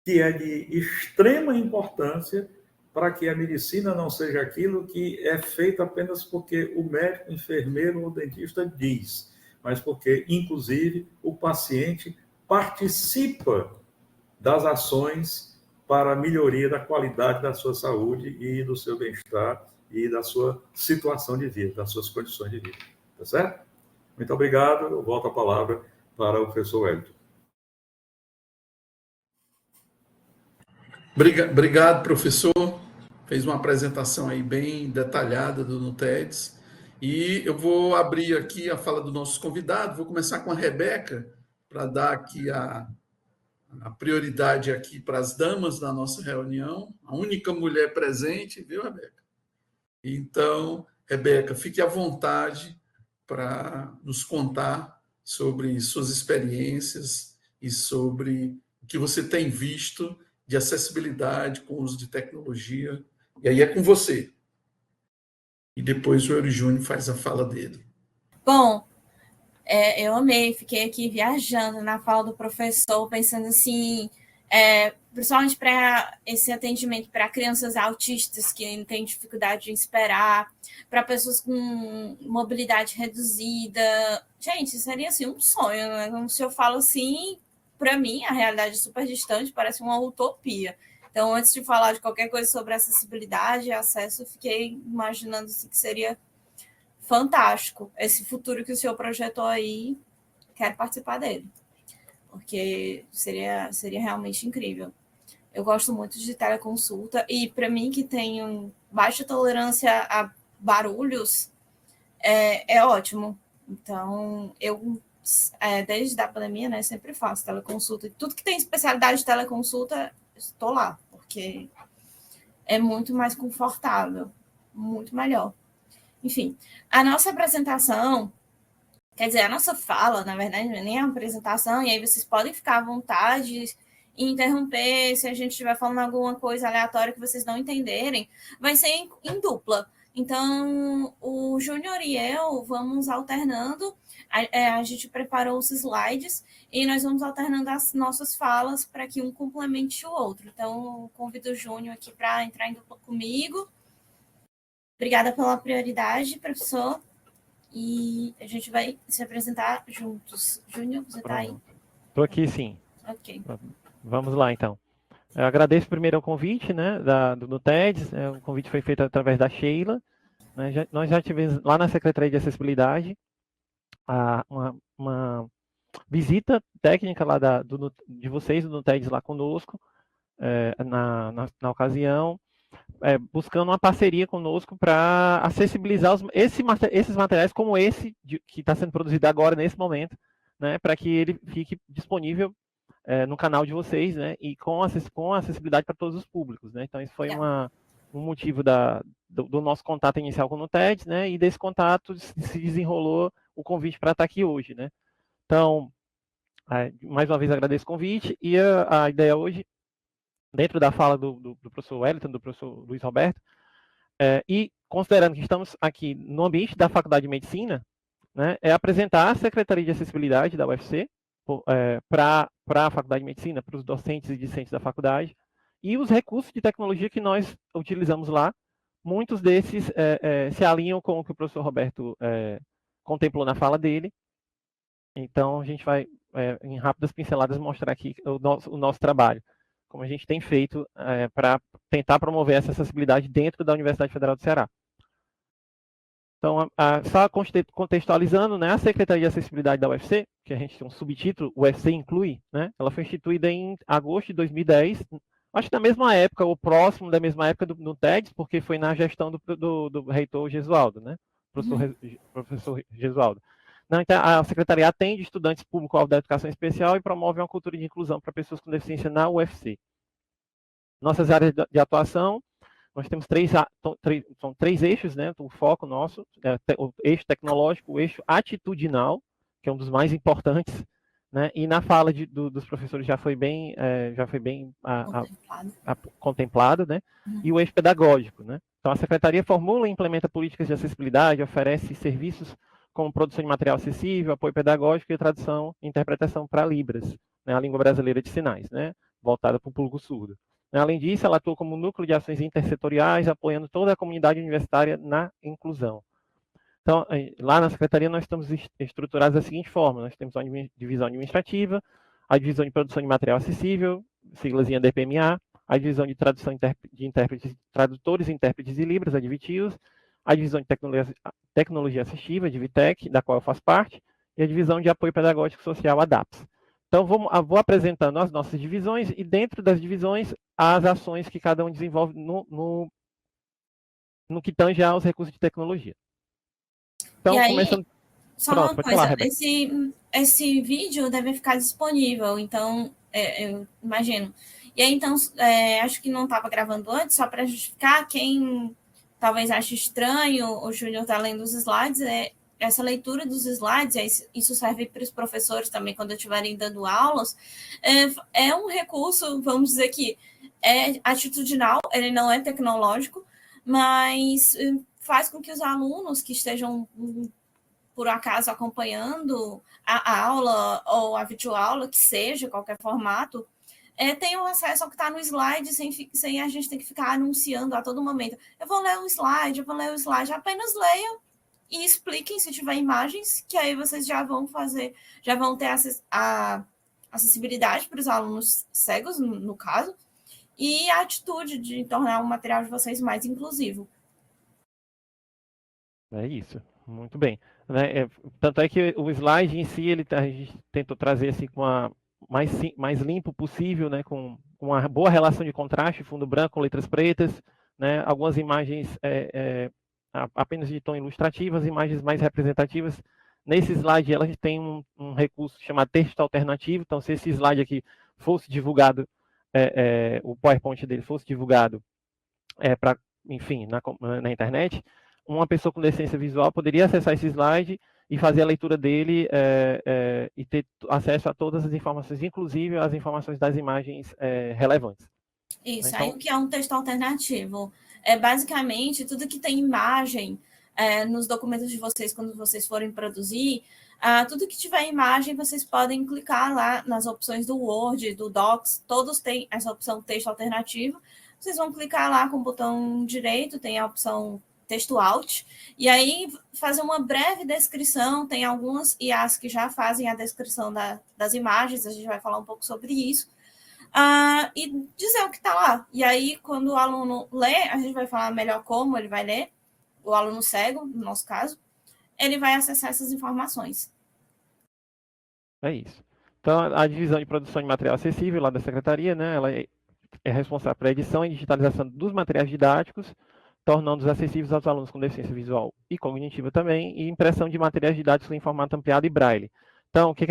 que é de extrema importância para que a medicina não seja aquilo que é feito apenas porque o médico, enfermeiro ou dentista diz, mas porque, inclusive, o paciente participa das ações para a melhoria da qualidade da sua saúde e do seu bem-estar e da sua situação de vida, das suas condições de vida. Tá certo? Muito obrigado. Eu volto a palavra para o professor Wellington. Obrigado, professor. fez uma apresentação aí bem detalhada do NUTEDS. E eu vou abrir aqui a fala do nosso convidado, vou começar com a Rebeca, para dar aqui a prioridade aqui para as damas da nossa reunião, a única mulher presente, viu, Rebeca? Então, Rebeca, fique à vontade para nos contar sobre suas experiências e sobre o que você tem visto de acessibilidade com o uso de tecnologia. E aí é com você. E depois o Eury Júnior faz a fala dele. Bom, eu amei, fiquei aqui viajando na fala do professor, pensando assim, principalmente para esse atendimento para crianças autistas que têm dificuldade de esperar, para pessoas com mobilidade reduzida. Gente, seria assim um sonho, né? Como se eu falo assim, para mim, a realidade é super distante, parece uma utopia. Então, antes de falar de qualquer coisa sobre acessibilidade e acesso, eu fiquei imaginando assim, que seria fantástico esse futuro que o senhor projetou aí. Quero participar dele, porque seria realmente incrível. Eu gosto muito de teleconsulta e, para mim, que tenho baixa tolerância a barulhos, é ótimo. Então, eu, desde a pandemia, né, sempre faço teleconsulta. E tudo que tem especialidade de teleconsulta, estou lá, porque é muito mais confortável, muito melhor. Enfim, a nossa apresentação, quer dizer, a nossa fala, na verdade, não é nem a apresentação, e aí vocês podem ficar à vontade e interromper se a gente estiver falando alguma coisa aleatória que vocês não entenderem, vai ser em dupla. Então, o Júnior e eu vamos alternando, a gente preparou os slides e nós vamos alternando as nossas falas para que um complemente o outro. Então, eu convido o Júnior aqui para entrar em dupla comigo. Obrigada pela prioridade, professor. E a gente vai se apresentar juntos. Júnior, você está aí? Estou aqui, sim. Ok. Vamos lá, então. Eu agradeço primeiro o convite, né, do TEDS. O convite foi feito através da Sheila. Né, nós já tivemos lá na Secretaria de Acessibilidade uma visita técnica lá de vocês, do TEDS, lá conosco, na ocasião, buscando uma parceria conosco para acessibilizar esses materiais, como esse que está sendo produzido agora, nesse momento, né, para que ele fique disponível no canal de vocês, né, e com acessibilidade para todos os públicos, né. Então, isso foi um motivo do nosso contato inicial com o TEDS, né, e desse contato se desenrolou o convite para estar aqui hoje, né. Então, mais uma vez agradeço o convite, e a ideia hoje, dentro da fala do professor Wellington, do professor Luiz Roberto, e considerando que estamos aqui no ambiente da Faculdade de Medicina, né, é apresentar a Secretaria de Acessibilidade da UFC para a Faculdade de Medicina, para os docentes e discentes da faculdade, e os recursos de tecnologia que nós utilizamos lá. Muitos desses se alinham com o que o professor Roberto contemplou na fala dele. Então, a gente vai, em rápidas pinceladas, mostrar aqui o nosso trabalho, como a gente tem feito para tentar promover essa acessibilidade dentro da Universidade Federal do Ceará. Então, só contextualizando, né, a Secretaria de Acessibilidade da UFC, que a gente tem um subtítulo, o UFC Inclui, né, ela foi instituída em agosto de 2010, acho que na mesma época, ou próximo da mesma época do TEDS, porque foi na gestão do reitor Gesualdo, né, professor Gesualdo. Não, então, a Secretaria atende estudantes público-alvo da educação especial e promove uma cultura de inclusão para pessoas com deficiência na UFC. Nossas áreas de atuação, nós temos são três eixos, né? O foco nosso, o eixo tecnológico, o eixo atitudinal, que é um dos mais importantes, né? E na fala dos professores já foi bem contemplado, né? E o eixo pedagógico, né? Então, a Secretaria formula e implementa políticas de acessibilidade, oferece serviços como produção de material acessível, apoio pedagógico e tradução e interpretação para Libras, né? A língua brasileira de sinais, né? Voltada para o público surdo. Além disso, ela atua como núcleo de ações intersetoriais, apoiando toda a comunidade universitária na inclusão. Então, lá na Secretaria, nós estamos estruturados da seguinte forma: nós temos uma divisão administrativa, a divisão de produção de material acessível, siglazinha DPMA, a divisão de tradução de intérpretes, tradutores, intérpretes e libras, a DVTIOS, a divisão de tecnologia assistiva, a DVTEC, da qual eu faço parte, e a divisão de apoio pedagógico social, a DAPS. Então, vou apresentando as nossas divisões e, dentro das divisões, as ações que cada um desenvolve no no que tange aos recursos de tecnologia. Então, E aí, começando... só Pronto, uma pode coisa, falar, Rebeca. esse vídeo deve ficar disponível, então, eu imagino. E aí, então, acho que não estava gravando antes, só para justificar, quem talvez ache estranho, o Júnior está lendo os slides, essa leitura dos slides, isso serve para os professores também, quando estiverem dando aulas, é um recurso, vamos dizer que é atitudinal, ele não é tecnológico, mas faz com que os alunos que estejam por acaso acompanhando a aula ou a videoaula, que seja, qualquer formato, tenham acesso ao que está no slide sem a gente ter que ficar anunciando a todo momento. Eu vou ler o slide, apenas leiam e expliquem se tiver imagens, que aí vocês já vão ter a acessibilidade para os alunos cegos, no caso, e a atitude de tornar o material de vocês mais inclusivo. É isso, muito bem. Né? Tanto é que o slide em si, a gente tentou trazer assim, com a mais limpo possível, né? Com uma boa relação de contraste, fundo branco, letras pretas, né? Algumas imagens apenas de tom ilustrativo, as imagens mais representativas. Nesse slide, elas têm um recurso chamado texto alternativo. Então, se esse slide aqui fosse divulgado, o PowerPoint dele fosse divulgado enfim, na internet, uma pessoa com deficiência visual poderia acessar esse slide e fazer a leitura dele e ter acesso a todas as informações, inclusive as informações das imagens relevantes. Isso, Então, aí o que é um texto alternativo? É basicamente tudo que tem imagem nos documentos de vocês, quando vocês forem produzir, tudo que tiver imagem, vocês podem clicar lá nas opções do Word, do Docs, todos têm essa opção texto alternativo. Vocês vão clicar lá com o botão direito, tem a opção texto alt, e aí fazer uma breve descrição, tem algumas IAs que já fazem a descrição das imagens, a gente vai falar um pouco sobre isso, e dizer o que está lá. E aí, quando o aluno lê, a gente vai falar melhor como ele vai ler, o aluno cego, no nosso caso, ele vai acessar essas informações. É isso. Então, a divisão de produção de material acessível lá da Secretaria, né, ela é responsável pela edição e digitalização dos materiais didáticos, tornando-os acessíveis aos alunos com deficiência visual e cognitiva também, e impressão de materiais didáticos em formato ampliado e braille. Então, o que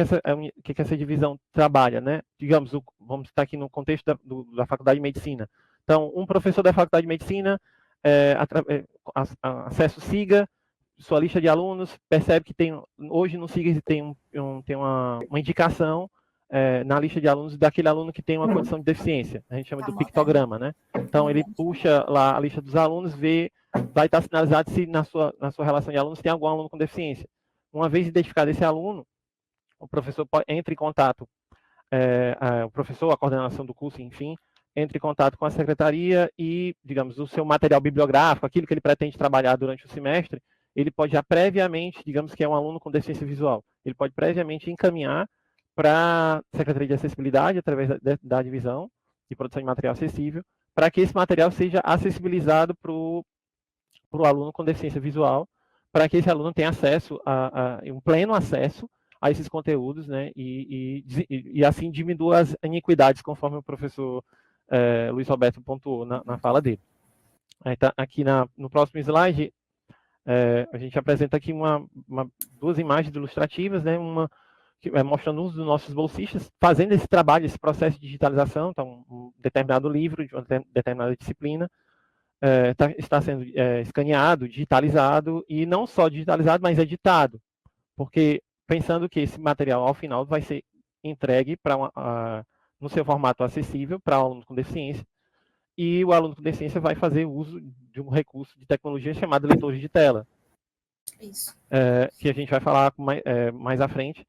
essa divisão trabalha, né? Digamos, vamos estar aqui no contexto da Faculdade de Medicina. Então, um professor da Faculdade de Medicina acessa o SIGA, sua lista de alunos, percebe que hoje no SIGA tem uma indicação na lista de alunos daquele aluno que tem uma condição de deficiência. A gente chama do pictograma, né? Então, ele puxa lá a lista dos alunos, vai estar sinalizado se na sua relação de alunos tem algum aluno com deficiência. Uma vez identificado esse aluno, o professor entra em contato, o professor, a coordenação do curso, enfim, entra em contato com a secretaria e, digamos, o seu material bibliográfico, aquilo que ele pretende trabalhar durante o semestre, ele pode já previamente, digamos que é um aluno com deficiência visual, ele pode previamente encaminhar para a Secretaria de Acessibilidade, através da divisão de produção de material acessível, para que esse material seja acessibilizado para o aluno com deficiência visual, para que esse aluno tenha acesso um pleno acesso a esses conteúdos, né, e assim diminua as iniquidades, conforme o professor Luiz Roberto pontuou na fala dele. Então, aqui no próximo slide, a gente apresenta aqui duas imagens ilustrativas, né, mostrando o uso dos nossos bolsistas, fazendo esse trabalho, esse processo de digitalização. Então, um determinado livro, de uma determinada disciplina, está sendo escaneado, digitalizado, e não só digitalizado, mas editado, porque pensando que esse material, ao final, vai ser entregue no seu formato acessível para o aluno com deficiência, e o aluno com deficiência vai fazer uso de um recurso de tecnologia chamado leitor de tela. Isso. Que a gente vai falar mais à frente,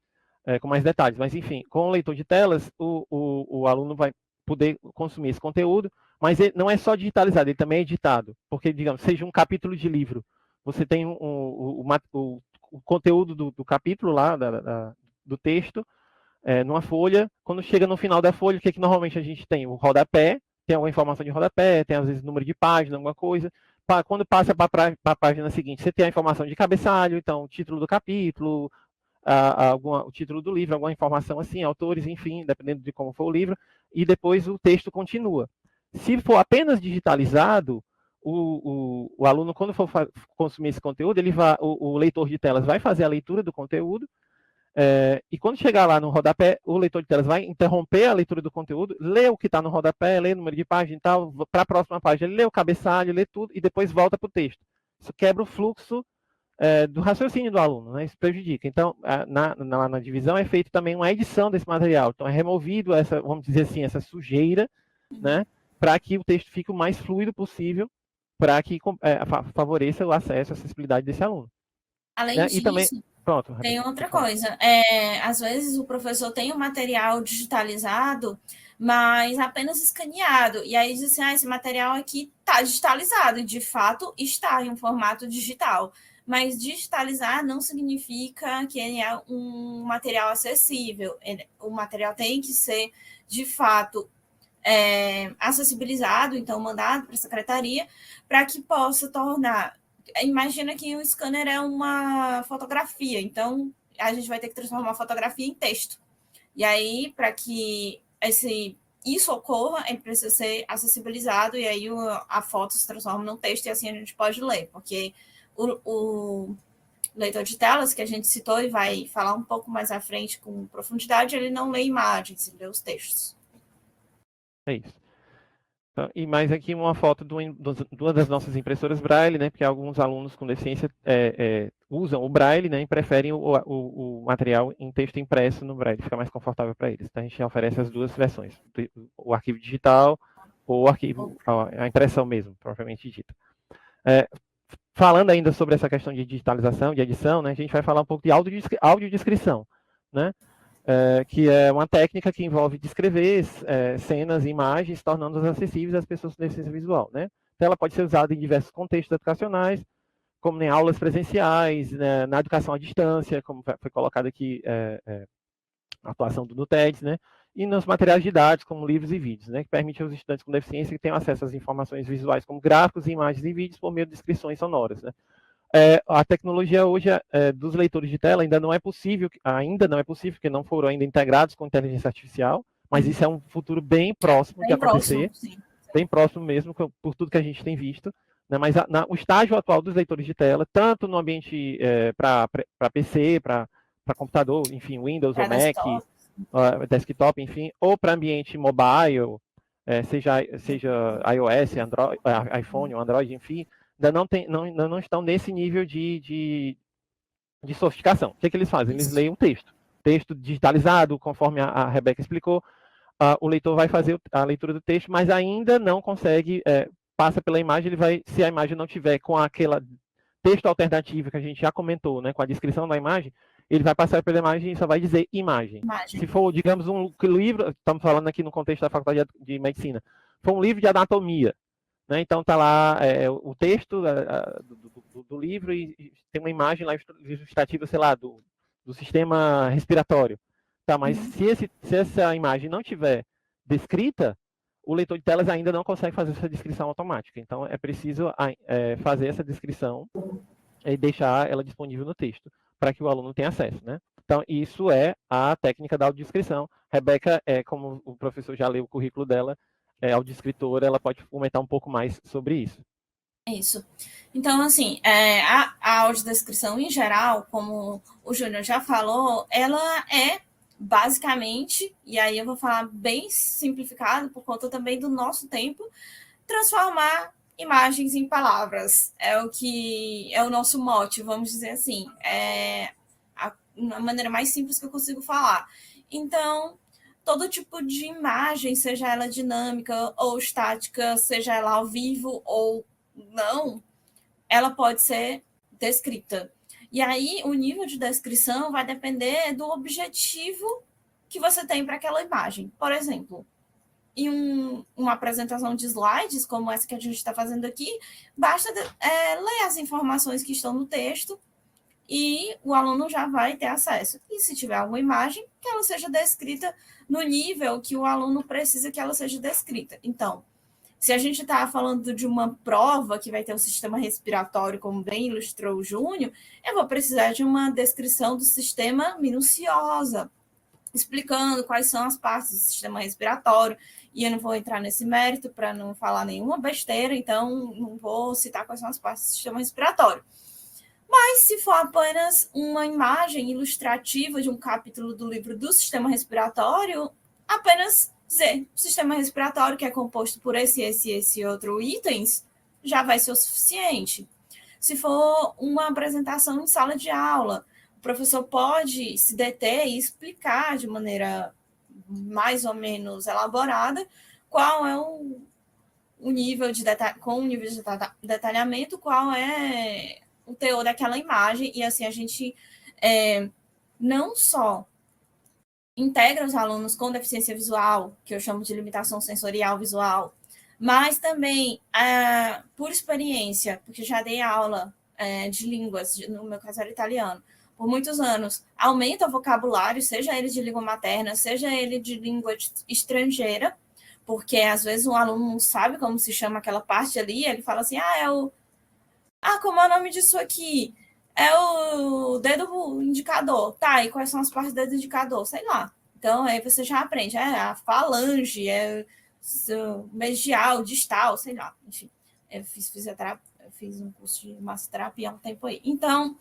com mais detalhes. Mas, enfim, com o leitor de telas, o aluno vai poder consumir esse conteúdo, mas ele não é só digitalizado, ele também é editado. Porque, digamos, seja um capítulo de livro, você tem o conteúdo do capítulo lá, do texto, numa folha. Quando chega no final da folha, o que normalmente a gente tem? O rodapé, tem alguma informação de rodapé, tem às vezes número de página, alguma coisa. Quando passa para a página seguinte, você tem a informação de cabeçalho, então o título do capítulo, o título do livro, alguma informação assim, autores, enfim, dependendo de como for o livro, e depois o texto continua. Se for apenas digitalizado, o aluno, quando for consumir esse conteúdo, o leitor de telas vai fazer a leitura do conteúdo, e quando chegar lá no rodapé, o leitor de telas vai interromper a leitura do conteúdo, lê o que está no rodapé, lê o número de página e tal, para a próxima página, ele lê o cabeçalho, lê tudo, e depois volta para o texto. Isso quebra o fluxo do raciocínio do aluno, né? Isso prejudica. Então, na divisão é feita também uma edição desse material. Então, é removido essa, vamos dizer assim, essa sujeira, né? Para que o texto fique o mais fluido possível, para que favoreça o acesso, a acessibilidade desse aluno. Além né? disso, E também, pronto, tem outra coisa. Às vezes o professor tem um material digitalizado, mas apenas escaneado. E aí diz assim, esse material aqui está digitalizado. E, de fato, está em um formato digital. Mas digitalizar não significa que ele é um material acessível. O material tem que ser, de fato, acessibilizado, então mandado para a secretaria, para que possa tornar... Imagina que o scanner é uma fotografia, então a gente vai ter que transformar a fotografia em texto. E aí, para que isso ocorra, ele precisa ser acessibilizado, e aí a foto se transforma num texto, e assim a gente pode ler, porque o leitor de telas, que a gente citou e vai falar um pouco mais à frente com profundidade, ele não lê imagens, ele lê os textos. É isso. Então, e mais aqui uma foto de uma das nossas impressoras Braille, né? Porque alguns alunos com deficiência usam o Braille, né? E preferem o material em texto impresso no Braille, fica mais confortável para eles. Então a gente oferece as duas versões, o arquivo digital ou a impressão mesmo, propriamente dita. Falando ainda sobre essa questão de digitalização, de edição, né? A gente vai falar um pouco de audiodescrição, né? Que é uma técnica que envolve descrever cenas e imagens, tornando-as acessíveis às pessoas com deficiência visual, né? Então, ela pode ser usada em diversos contextos educacionais, como em aulas presenciais, né, na educação à distância, como foi colocado aqui a atuação do NUTEDS, né? E nos materiais didáticos, como livros e vídeos, né? Que permitem aos estudantes com deficiência que tenham acesso às informações visuais, como gráficos, imagens e vídeos, por meio de descrições sonoras, né? A tecnologia hoje dos leitores de tela ainda não é possível, porque não foram ainda integrados com inteligência artificial, mas isso é um futuro bem próximo de acontecer, bem próximo mesmo, por tudo que a gente tem visto, né? Mas o estágio atual dos leitores de tela, tanto no ambiente para PC, para computador, enfim, Windows ou Mac, desktop, enfim, ou para ambiente mobile, seja iOS, Android, iPhone ou Android, enfim, ainda não estão nesse nível de sofisticação. O que eles fazem? Eles leem um texto digitalizado, conforme a Rebeca explicou, o leitor vai fazer a leitura do texto, mas ainda não consegue, passa pela imagem, se a imagem não tiver com aquela texto alternativo que a gente já comentou, né, com a descrição da imagem, ele vai passar pela imagem e só vai dizer imagem. Se for, digamos, um livro, estamos falando aqui no contexto da Faculdade de Medicina, for um livro de anatomia, né? Então está lá o texto do livro e tem uma imagem lá ilustrativa, sei lá, do sistema respiratório. Tá, mas se essa imagem não tiver descrita, o leitor de telas ainda não consegue fazer essa descrição automática. Então é preciso fazer essa descrição e deixar ela disponível no texto, para que o aluno tenha acesso, né? Então, isso é a técnica da audiodescrição. Rebeca, como o professor já leu o currículo dela, audiodescritora, ela pode comentar um pouco mais sobre isso. Isso. Então, assim, a audiodescrição em geral, como o Júnior já falou, ela é basicamente, e aí eu vou falar bem simplificado, por conta também do nosso tempo, transformar imagens em palavras. É o que é o nosso mote, vamos dizer assim. É a maneira mais simples que eu consigo falar. Então, todo tipo de imagem, seja ela dinâmica ou estática, seja ela ao vivo ou não, ela pode ser descrita. E aí, o nível de descrição vai depender do objetivo que você tem para aquela imagem. Por exemplo, em uma apresentação de slides, como essa que a gente está fazendo aqui, basta ler as informações que estão no texto e o aluno já vai ter acesso. E se tiver alguma imagem, que ela seja descrita no nível que o aluno precisa que ela seja descrita. Então, se a gente está falando de uma prova que vai ter um sistema respiratório, como bem ilustrou o Júnior, eu vou precisar de uma descrição do sistema minuciosa, explicando quais são as partes do sistema respiratório. e eu não vou entrar nesse mérito para não falar nenhuma besteira, então não vou citar quais são as partes do sistema respiratório. Mas se for apenas uma imagem ilustrativa de um capítulo do livro do sistema respiratório, apenas dizer o sistema respiratório, que é composto por esse outro itens, já vai ser o suficiente. Se for uma apresentação em sala de aula, o professor pode se deter e explicar de maneira mais ou menos elaborada qual é o nível de detalhamento, qual é o teor daquela imagem, e assim a gente não só integra os alunos com deficiência visual, que eu chamo de limitação sensorial visual, mas também, por experiência, porque já dei aula de línguas, no meu caso era italiano, por muitos anos, aumenta o vocabulário, seja ele de língua materna, seja ele de língua estrangeira, porque às vezes um aluno não sabe como se chama aquela parte ali, ele fala assim, como é o nome disso aqui? É o dedo indicador. Tá, e quais são as partes do dedo indicador? Sei lá. Então, aí você já aprende. A falange, medial, distal, sei lá. Enfim, eu fiz fisioterapia, fiz um curso de massoterapia há um tempo aí. Então,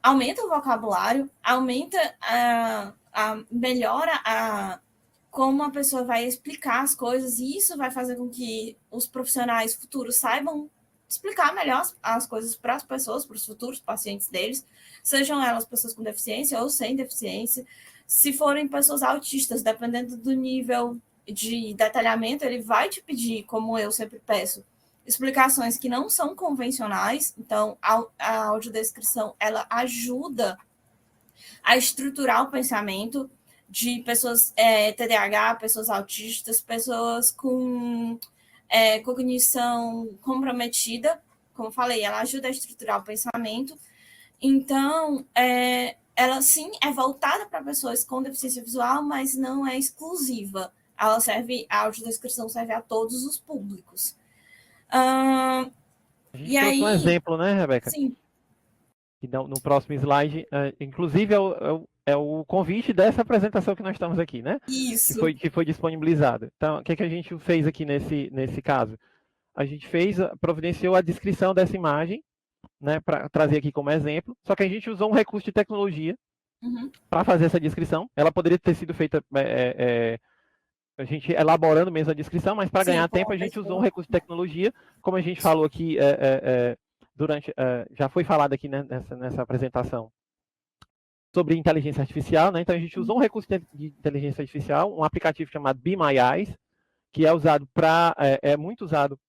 aumenta o vocabulário, aumenta melhora como a pessoa vai explicar as coisas, e isso vai fazer com que os profissionais futuros saibam explicar melhor as coisas para as pessoas, para os futuros pacientes deles, sejam elas pessoas com deficiência ou sem deficiência. Se forem pessoas autistas, dependendo do nível de detalhamento, ele vai te pedir, como eu sempre peço, explicações que não são convencionais. Então, a audiodescrição, ela ajuda a estruturar o pensamento de pessoas TDAH, pessoas autistas, pessoas com cognição comprometida, como falei, ela ajuda a estruturar o pensamento. Então, ela sim é voltada para pessoas com deficiência visual, mas não é exclusiva. A audiodescrição serve a todos os públicos. A gente trouxe um exemplo, né, Rebeca? Sim. E no próximo slide, inclusive é o convite dessa apresentação que nós estamos aqui, né? Isso. Que foi disponibilizado. Então, o que a gente fez aqui nesse caso? A gente providenciou a descrição dessa imagem, né, para trazer aqui como exemplo, só que a gente usou um recurso de tecnologia para fazer essa descrição. Ela poderia ter sido feita, a gente elaborando mesmo a descrição, mas para ganhar tempo a gente usou um recurso de tecnologia, como a gente falou aqui já foi falado aqui, né, nessa apresentação sobre inteligência artificial, né? Então a gente usou um recurso de inteligência artificial, um aplicativo chamado Be My Eyes, que é usado muito usado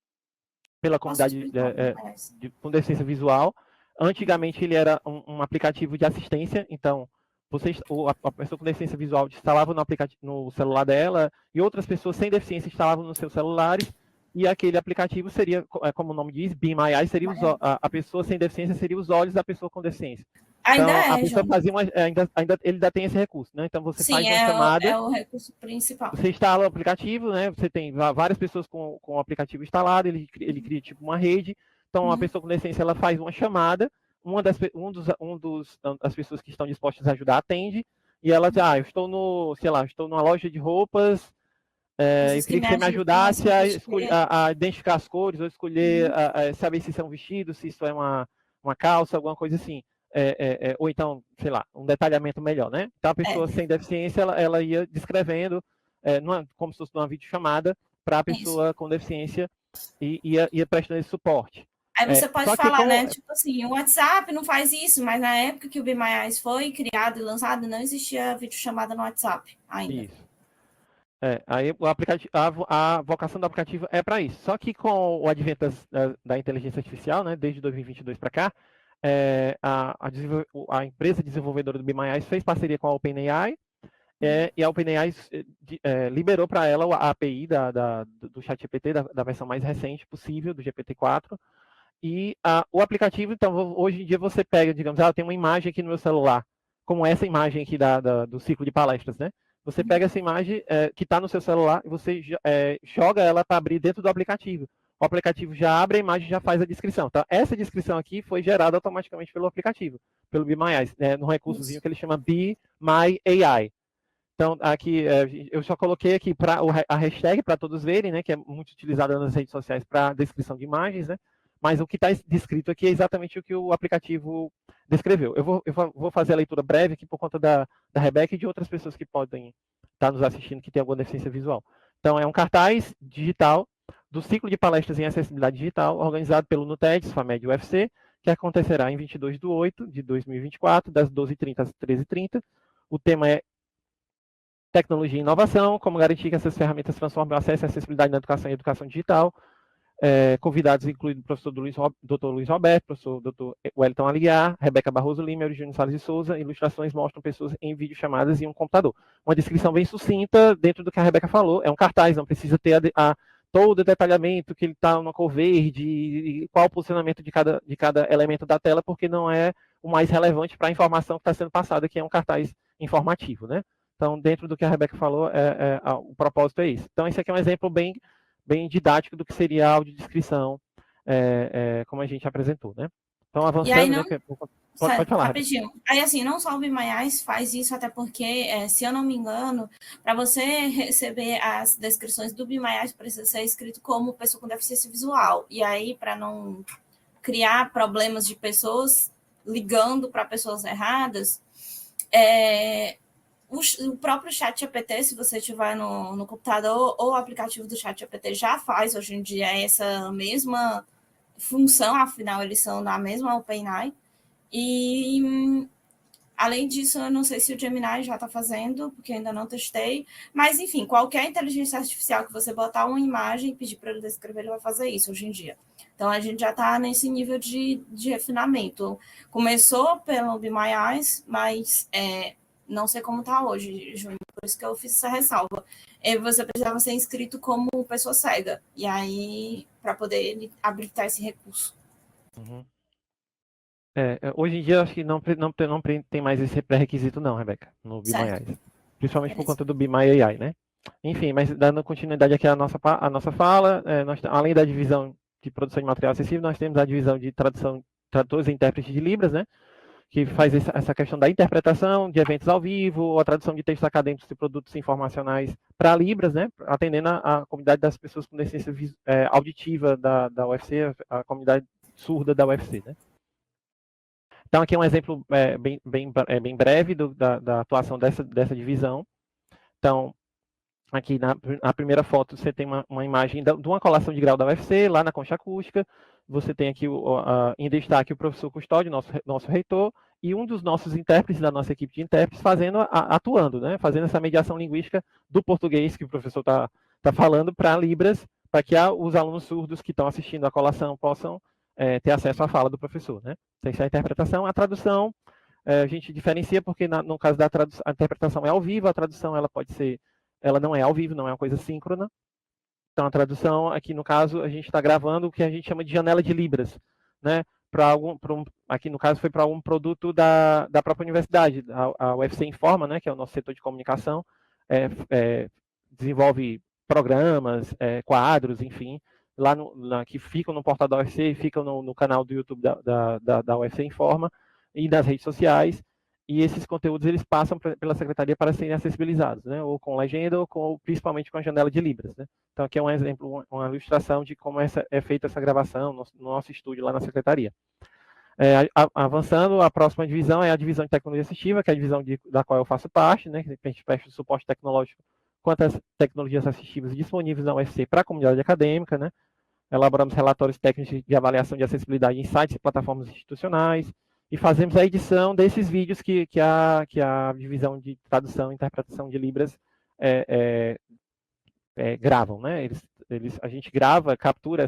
pela comunidade com deficiência visual. Antigamente ele era um aplicativo de assistência, então a pessoa com deficiência visual instalava no celular dela, e outras pessoas sem deficiência instalavam nos seus celulares, e aquele aplicativo seria, como o nome diz, Be My Eyes, seria a pessoa sem deficiência seria os olhos da pessoa com deficiência. Então, a pessoa fazia ele ainda tem esse recurso, né? Então você faz uma chamada. É o recurso principal. Você instala o aplicativo, né? Você tem várias pessoas com o aplicativo instalado, ele cria tipo uma rede. Então, a pessoa com deficiência, ela faz uma chamada, as pessoas que estão dispostas a ajudar atende, e ela diz, eu estou numa loja de roupas, eu queria que você me ajudasse a identificar as cores, ou escolher, saber se isso é um vestido, se isso é uma calça, alguma coisa assim. Ou então, sei lá, um detalhamento melhor, né? Então, a pessoa sem deficiência, ela ia descrevendo, como se fosse uma videochamada, para a pessoa com deficiência, e ia prestando esse suporte. Aí você pode falar, né? Tipo assim, o WhatsApp não faz isso, mas na época que o Be My Eyes foi criado e lançado, não existia videochamada no WhatsApp ainda. Isso. Aí a vocação do aplicativo é para isso. Só que com o advento da inteligência artificial, né, desde 2022 para cá, a empresa desenvolvedora do Be My Eyes fez parceria com a OpenAI, e a OpenAI liberou para ela a API do ChatGPT, da versão mais recente possível, do GPT-4, e o aplicativo, então, hoje em dia você pega, digamos, eu tenho uma imagem aqui no meu celular, como essa imagem aqui do ciclo de palestras, né? Você pega essa imagem que está no seu celular e você joga ela para abrir dentro do aplicativo. O aplicativo já abre a imagem e já faz a descrição. Então, essa descrição aqui foi gerada automaticamente pelo aplicativo, pelo Be My Eyes, no recursozinho que ele chama Be My AI. Então, aqui, eu só coloquei aqui a hashtag para todos verem, né, que é muito utilizada nas redes sociais para descrição de imagens, né, mas o que está descrito aqui é exatamente o que o aplicativo descreveu. Eu vou fazer a leitura breve aqui por conta da Rebeca e de outras pessoas que podem estar nos assistindo que têm alguma deficiência visual. Então, é um cartaz digital do ciclo de palestras em acessibilidade digital, organizado pelo NUTEDS, FAMED UFC, que acontecerá em 22/8/2024, das 12h30 às 13h30. O tema é tecnologia e inovação, como garantir que essas ferramentas transformem o acesso e a acessibilidade na educação e educação digital. Convidados incluem o professor Dr. Luiz Roberto, professor Dr. Wellington Aguiar, Rebeca Barroso Lima, Eugênio Salles de Souza. Ilustrações mostram pessoas em videochamadas e um computador. Uma descrição bem sucinta dentro do que a Rebeca falou. É um cartaz, não precisa ter todo o detalhamento, que ele está numa cor verde, e qual o posicionamento de cada elemento da tela, porque não é o mais relevante para a informação que está sendo passada, que é um cartaz informativo, né? Então, dentro do que a Rebeca falou, o propósito é esse. Então, esse aqui é um exemplo bem didático do que seria a audiodescrição, como a gente apresentou, né? Então, avançando, aí, não, né? Pode falar. Rapidinho. Aí, assim, não só o Be My Eyes faz isso, até porque, se eu não me engano, para você receber as descrições do Be My Eyes, precisa ser escrito como pessoa com deficiência visual. E aí, para não criar problemas de pessoas ligando para pessoas erradas, o próprio ChatGPT, se você tiver no computador, ou o aplicativo do ChatGPT já faz hoje em dia essa mesma função, afinal, eles são da mesma OpenAI. E, além disso, eu não sei se o Gemini já está fazendo, porque ainda não testei, mas, enfim, qualquer inteligência artificial que você botar uma imagem e pedir para ele descrever, ele vai fazer isso hoje em dia. Então, a gente já está nesse nível de refinamento. Começou pelo Be My Eyes, mas não sei como está hoje, Júnior, por isso que eu fiz essa ressalva. Você precisava ser inscrito como pessoa cega, e aí, para poder habilitar esse recurso. Uhum. Hoje em dia, acho que não tem mais esse pré-requisito não, Rebeca, no Be My Eyes. Principalmente por conta do Be My AI, né? Enfim, mas dando continuidade aqui à nossa fala, além da divisão de produção de material acessível, nós temos a divisão de tradutores e intérpretes de Libras, né? Que faz essa questão da interpretação de eventos ao vivo, ou a tradução de textos acadêmicos e produtos informacionais para Libras, né? Atendendo a comunidade das pessoas com deficiência auditiva da UFC, a comunidade surda da UFC, né? Então, aqui é um exemplo bem breve da atuação dessa divisão. Então, aqui na primeira foto, você tem uma imagem de uma colação de grau da UFC, lá na concha acústica. Você tem aqui em destaque o professor Custódio, nosso reitor, e um dos nossos intérpretes, da nossa equipe de intérpretes, atuando, né? Fazendo essa mediação linguística do português que o professor está falando para Libras, para que os alunos surdos que estão assistindo a colação possam ter acesso à fala do professor, né? Essa é a interpretação. A tradução, a gente diferencia porque no caso da tradução, a interpretação é ao vivo, a tradução ela não é ao vivo, não é uma coisa síncrona. Então, a tradução, aqui no caso, a gente está gravando o que a gente chama de janela de Libras, né? Aqui no caso foi para um produto da própria universidade, a UFC Informa, né? Que é o nosso setor de comunicação, desenvolve programas, quadros, enfim, que ficam no portal da UFC, ficam no canal do YouTube da UFC Informa e das redes sociais, e esses conteúdos eles passam pela secretaria para serem acessibilizados, né? Ou com legenda, ou principalmente com a janela de Libras, né? Então aqui é um exemplo, uma ilustração de como é feita essa gravação no nosso estúdio lá na secretaria. Avançando, a próxima divisão é a divisão de tecnologia assistiva, que é a divisão da qual eu faço parte, né? Que a gente presta o suporte tecnológico quanto às tecnologias assistivas disponíveis na UFC para a comunidade acadêmica, né? Elaboramos relatórios técnicos de avaliação de acessibilidade em sites e plataformas institucionais, e fazemos a edição desses vídeos que a divisão de tradução e interpretação de Libras gravam, né? A gente grava, captura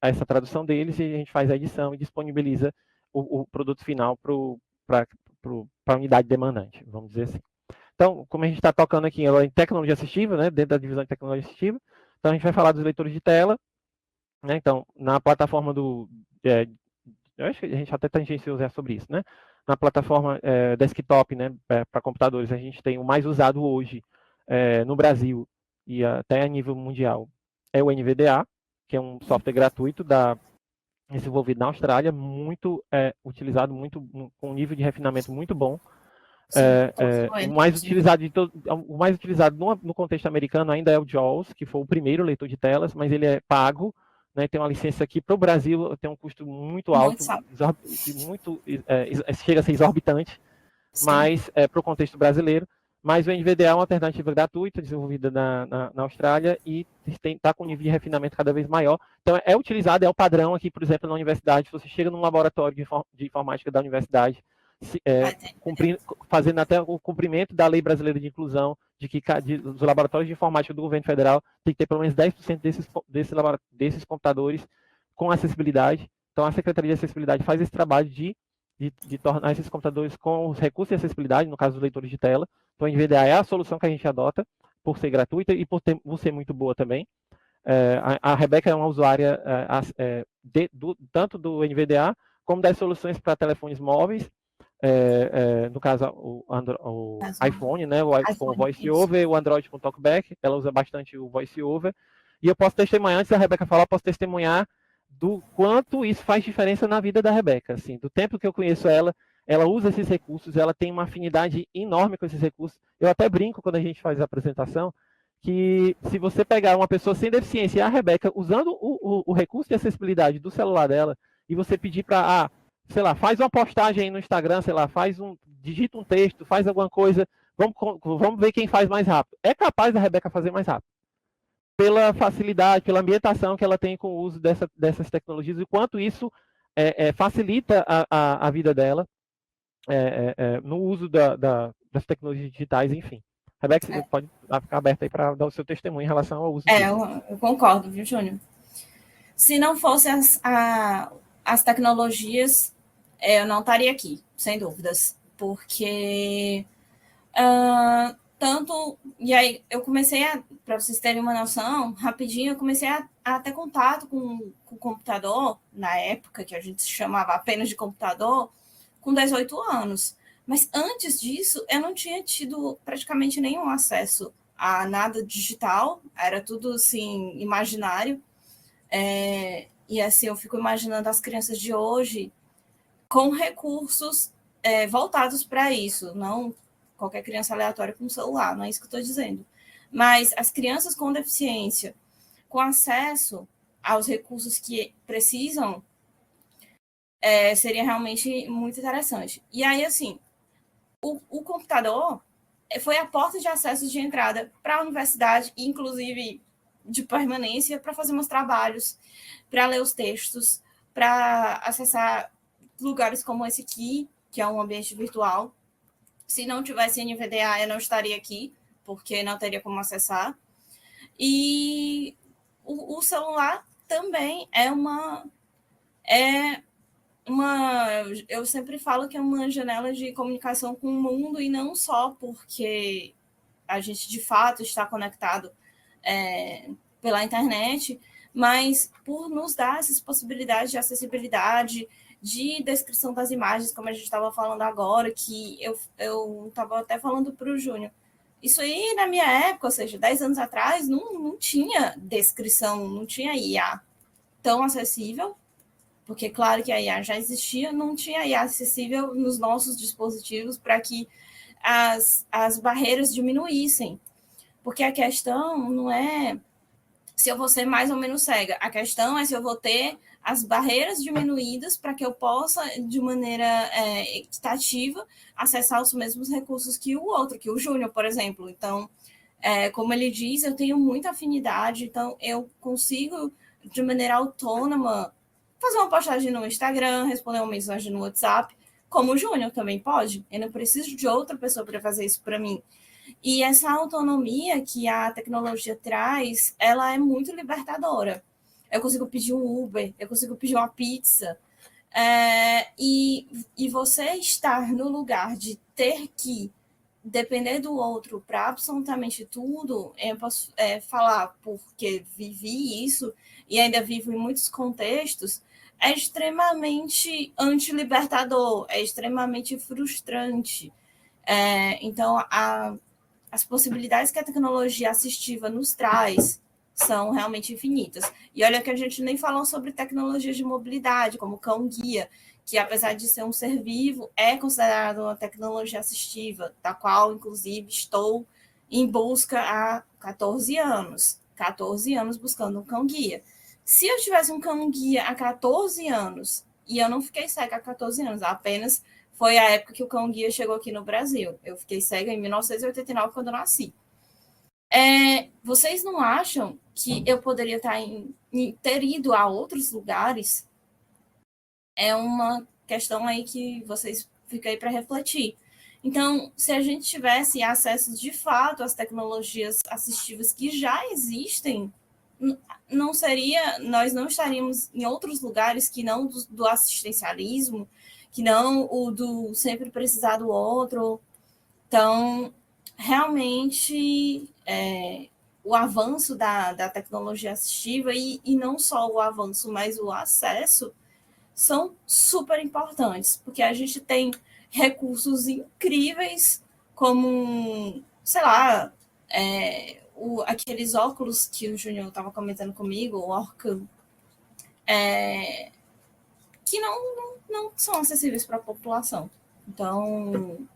essa tradução deles, e a gente faz a edição e disponibiliza o produto final para a unidade demandante, vamos dizer assim. Então, como a gente está tocando aqui em tecnologia assistiva, né, dentro da divisão de tecnologia assistiva, então a gente vai falar dos leitores de tela, né? Então, na plataforma eu acho que a gente até tangenciou sobre isso, né? Na plataforma desktop, né, para computadores, a gente tem o mais usado hoje no Brasil e até a nível mundial, é o NVDA, que é um software gratuito desenvolvido na Austrália, muito utilizado, com um nível de refinamento muito bom. O mais utilizado no contexto americano ainda é o JAWS, que foi o primeiro leitor de telas, mas ele é pago, né, tem uma licença aqui para o Brasil, tem um custo muito alto, chega a ser exorbitante, Sim. mas para o contexto brasileiro. Mas o NVDA é uma alternativa gratuita, desenvolvida na Austrália, e está com um nível de refinamento cada vez maior. Então, é utilizado, é o padrão aqui, por exemplo, na universidade. Se você chega num laboratório de informática da universidade, fazendo até o cumprimento da Lei Brasileira de Inclusão, dos laboratórios de informática do governo federal, tem que ter pelo menos 10% desses computadores com acessibilidade. Então, a Secretaria de Acessibilidade faz esse trabalho de tornar esses computadores com os recursos de acessibilidade, no caso dos leitores de tela. Então, a NVDA é a solução que a gente adota, por ser gratuita e por ser muito boa também. A Rebeca é uma usuária tanto do NVDA, como das soluções para telefones móveis, no caso, o iPhone, né, com o VoiceOver, o Android com TalkBack, ela usa bastante o VoiceOver. E eu posso testemunhar, antes da Rebeca falar, posso testemunhar do quanto isso faz diferença na vida da Rebeca. Assim, do tempo que eu conheço ela usa esses recursos, ela tem uma afinidade enorme com esses recursos. Eu até brinco quando a gente faz a apresentação, que se você pegar uma pessoa sem deficiência e a Rebeca usando o recurso de acessibilidade do celular dela, e você pedir para, sei lá, faz uma postagem aí no Instagram, sei lá, digita um texto, faz alguma coisa, vamos ver quem faz mais rápido. É capaz da Rebeca fazer mais rápido. Pela facilidade, pela ambientação que ela tem com o uso dessas tecnologias, e quanto isso facilita a vida dela no uso das tecnologias digitais, enfim. Rebeca, você pode ficar aberta aí para dar o seu testemunho em relação ao uso disso. Eu concordo, viu, Júnior? Se não fossem as tecnologias, eu não estaria aqui, sem dúvidas, porque e aí eu comecei para vocês terem uma noção, rapidinho, eu comecei a ter contato com o computador, na época que a gente chamava apenas de computador, com 18 anos. Mas antes disso, eu não tinha tido praticamente nenhum acesso a nada digital, era tudo assim, imaginário. E assim, eu fico imaginando as crianças de hoje com recursos voltados para isso, não qualquer criança aleatória com celular, não é isso que eu estou dizendo. Mas as crianças com deficiência, com acesso aos recursos que precisam, seria realmente muito interessante. E aí, assim, o computador foi a porta de acesso de entrada para a universidade, inclusive de permanência, para fazer meus trabalhos, para ler os textos, para acessar lugares como esse aqui, que é um ambiente virtual. Se não tivesse NVDA, eu não estaria aqui, porque não teria como acessar. E o celular também eu sempre falo que é uma janela de comunicação com o mundo, e não só porque a gente de fato está conectado pela internet, mas por nos dar essas possibilidades de acessibilidade, de descrição das imagens, como a gente estava falando agora, que eu estava até falando para o Júnior. Isso aí, na minha época, ou seja, 10 anos atrás, não tinha descrição, não tinha IA tão acessível, porque, claro que a IA já existia, não tinha IA acessível nos nossos dispositivos para que as barreiras diminuíssem. Porque a questão não é se eu vou ser mais ou menos cega, a questão é se eu vou ter as barreiras diminuídas para que eu possa, de maneira equitativa, acessar os mesmos recursos que o outro, que o Júnior, por exemplo. Então, como ele diz, eu tenho muita afinidade, então eu consigo, de maneira autônoma, fazer uma postagem no Instagram, responder uma mensagem no WhatsApp, como o Júnior também pode. Eu não preciso de outra pessoa para fazer isso para mim. E essa autonomia que a tecnologia traz, ela é muito libertadora. Eu consigo pedir um Uber, eu consigo pedir uma pizza. E você estar no lugar de ter que depender do outro para absolutamente tudo, eu posso falar porque vivi isso e ainda vivo em muitos contextos, é extremamente antilibertador, é extremamente frustrante. Então, as possibilidades que a tecnologia assistiva nos traz são realmente infinitas. E olha que a gente nem falou sobre tecnologias de mobilidade, como cão-guia, que apesar de ser um ser vivo, é considerado uma tecnologia assistiva, da qual, inclusive, estou em busca há 14 anos. 14 anos buscando um cão-guia. Se eu tivesse um cão-guia há 14 anos, e eu não fiquei cega há 14 anos, apenas foi a época que o cão-guia chegou aqui no Brasil. Eu fiquei cega em 1989, quando eu nasci. Vocês não acham que eu poderia ter ido a outros lugares? É uma questão aí que vocês ficam aí para refletir. Então, se a gente tivesse acesso de fato às tecnologias assistivas que já existem, nós não estaríamos em outros lugares que não do assistencialismo, que não o do sempre precisar do outro. Então, realmente, o avanço da tecnologia assistiva, e não só o avanço, mas o acesso, são super importantes, porque a gente tem recursos incríveis, como, sei lá, aqueles óculos que o Júnior estava comentando comigo, o Orca, que não são acessíveis para a população. Então,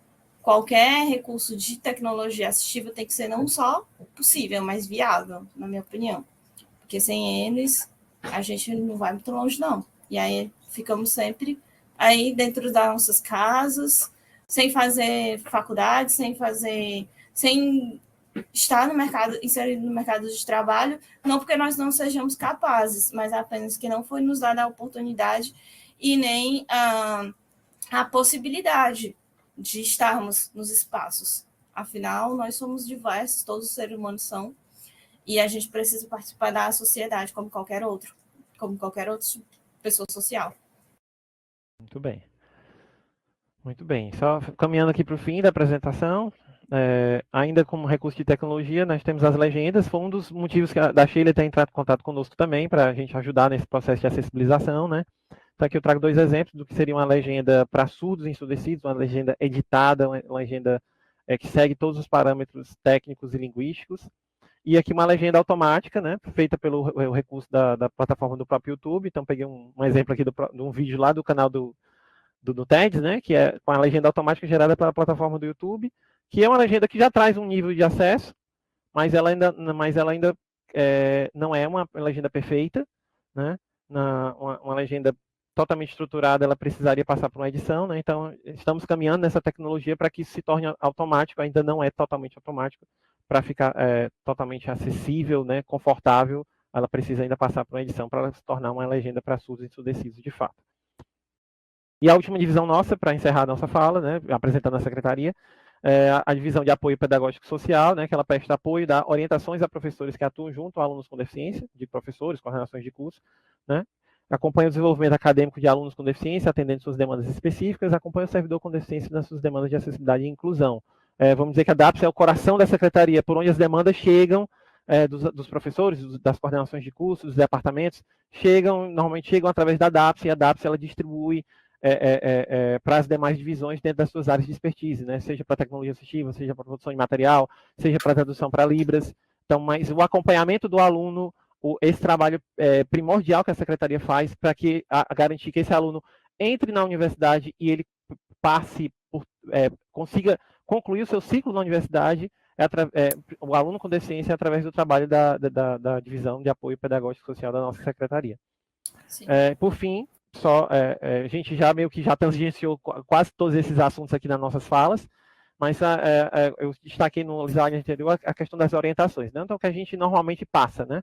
qualquer recurso de tecnologia assistiva tem que ser não só possível, mas viável, na minha opinião. Porque sem eles, a gente não vai muito longe, não. E aí ficamos sempre aí dentro das nossas casas, sem fazer faculdade, sem estar no mercado, inserido no mercado de trabalho, não porque nós não sejamos capazes, mas apenas que não foi nos dada a oportunidade e nem a possibilidade de estarmos nos espaços. Afinal, nós somos diversos, todos os seres humanos são, e a gente precisa participar da sociedade como qualquer outra pessoa social. Muito bem. Muito bem. Só caminhando aqui para o fim da apresentação, ainda como recurso de tecnologia, nós temos as legendas. Foi um dos motivos da Sheila ter entrado em contato conosco também, para a gente ajudar nesse processo de acessibilização, né? Então aqui eu trago 2 exemplos do que seria uma legenda para surdos e ensurdecidos, uma legenda editada, uma legenda que segue todos os parâmetros técnicos e linguísticos. E aqui uma legenda automática, né, feita pelo recurso da plataforma do próprio YouTube. Então peguei um exemplo aqui de um vídeo lá do canal do TEDx, né, que é com a legenda automática gerada pela plataforma do YouTube, que é uma legenda que já traz um nível de acesso, mas ela ainda não é uma legenda perfeita, né, uma legenda totalmente estruturada, ela precisaria passar por uma edição, né? Então estamos caminhando nessa tecnologia para que isso se torne automático, ainda não é totalmente automático, para ficar totalmente acessível, né, confortável, ela precisa ainda passar por uma edição para se tornar uma legenda para surdos e ensurdecidos de fato. E a última divisão nossa, para encerrar a nossa fala, né, apresentando a secretaria, a divisão de apoio pedagógico social, né, que ela presta apoio, dá orientações a professores que atuam junto a alunos com deficiência, de professores, coordenações de curso, né, acompanha o desenvolvimento acadêmico de alunos com deficiência, atendendo suas demandas específicas, acompanha o servidor com deficiência nas suas demandas de acessibilidade e inclusão. Vamos dizer que a DAPS é o coração da secretaria, por onde as demandas chegam dos professores, das coordenações de cursos, dos departamentos, normalmente chegam através da DAPS, e a DAPS ela distribui para as demais divisões dentro das suas áreas de expertise, né? Seja para tecnologia assistiva, seja para produção de material, seja para tradução para Libras. Então, mas o acompanhamento do aluno, esse trabalho primordial que a secretaria faz para garantir que esse aluno entre na universidade e ele consiga concluir o seu ciclo na universidade, o aluno com deficiência, através do trabalho da divisão de apoio pedagógico social da nossa secretaria. Por fim, a gente já meio que já tangenciou quase todos esses assuntos aqui nas nossas falas, mas eu destaquei no slide anterior a questão das orientações, né? Então, que a gente normalmente passa, né?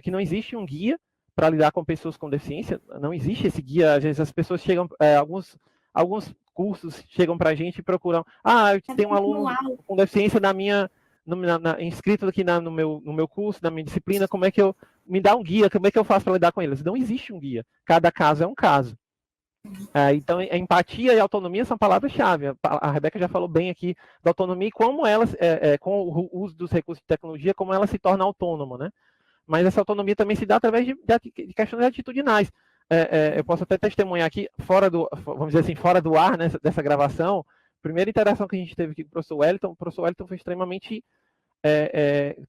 Que não existe um guia para lidar com pessoas com deficiência, não existe esse guia. Às vezes as pessoas chegam, alguns cursos chegam para a gente e procuram, eu tenho um aluno com deficiência inscrito aqui no meu curso, na minha disciplina, como é que me dá um guia, como é que eu faço para lidar com eles? Não existe um guia, cada caso é um caso. Então, a empatia e a autonomia são palavras-chave. A Rebeca já falou bem aqui da autonomia e como ela, com o uso dos recursos de tecnologia, como ela se torna autônoma, né? Mas essa autonomia também se dá através de questões atitudinais. Eu posso até testemunhar aqui, vamos dizer assim, fora do ar, né, dessa gravação, a primeira interação que a gente teve aqui com o professor Wellington foi extremamente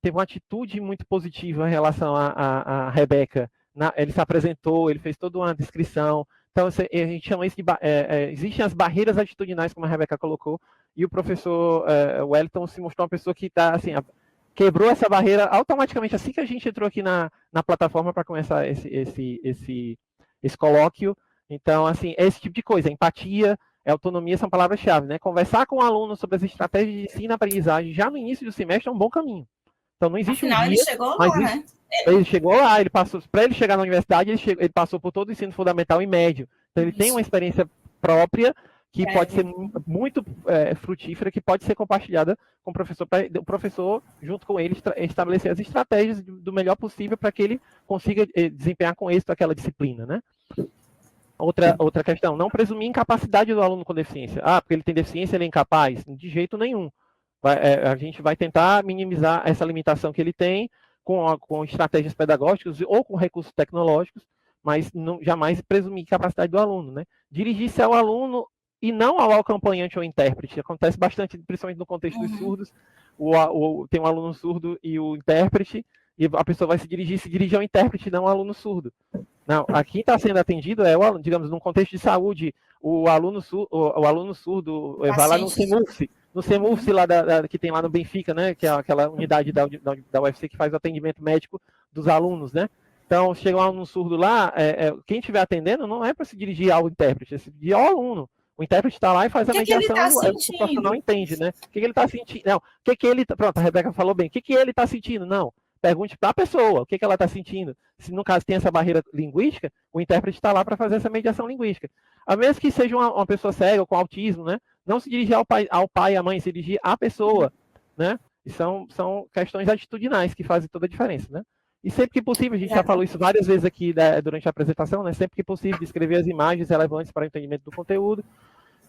teve uma atitude muito positiva em relação a Rebeca. Ele se apresentou, ele fez toda uma descrição. Então, a gente chama isso de... existem as barreiras atitudinais, como a Rebeca colocou, e o professor Wellington se mostrou uma pessoa que está, assim, quebrou essa barreira automaticamente assim que a gente entrou aqui na plataforma para começar esse colóquio. Então, assim, esse tipo de coisa, empatia, autonomia são palavras-chave, né? Conversar com o aluno sobre as estratégias de ensino e aprendizagem já no início do semestre é um bom caminho. Então, não existe Afinal, um dia... ele chegou lá, né? Ele chegou lá, para ele chegar na universidade, ele passou por todo o ensino fundamental e médio. Então, ele tem uma experiência própria que pode ser muito frutífera, que pode ser compartilhada com o professor, para o professor, junto com ele, estabelecer as estratégias do melhor possível para que ele consiga desempenhar com êxito aquela disciplina, né? Outra questão, não presumir incapacidade do aluno com deficiência. Porque ele tem deficiência, ele é incapaz? De jeito nenhum. A gente vai tentar minimizar essa limitação que ele tem com estratégias pedagógicas ou com recursos tecnológicos, mas jamais presumir capacidade do aluno, né? Dirigir-se ao aluno e não ao acompanhante ou intérprete. Acontece bastante, principalmente no contexto dos surdos. Tem um aluno surdo e o intérprete, e a pessoa vai se dirige ao intérprete, não ao aluno surdo. Não, aqui está sendo atendido, digamos, num contexto de saúde, o aluno surdo vai lá no CEMUFS lá que tem lá no Benfica, né, que é aquela unidade da UFC que faz o atendimento médico dos alunos, né? Então, chega um aluno surdo lá, quem estiver atendendo não é para se dirigir ao intérprete, é se dirigir ao aluno. O intérprete está lá e faz a mediação, o profissional entende, né? O que ele está sentindo? Não, pronto, a Rebeca falou bem, o que ele está sentindo? Não. Pergunte para a pessoa o que ela está sentindo. Se no caso tem essa barreira linguística, o intérprete está lá para fazer essa mediação linguística. A menos que seja uma pessoa cega ou com autismo, né? Não se dirigir ao pai e à mãe, se dirigir à pessoa, né? E são questões atitudinais que fazem toda a diferença, né? E sempre que possível, a gente já falou isso várias vezes aqui durante a apresentação, né? Sempre que possível, descrever as imagens relevantes para o entendimento do conteúdo.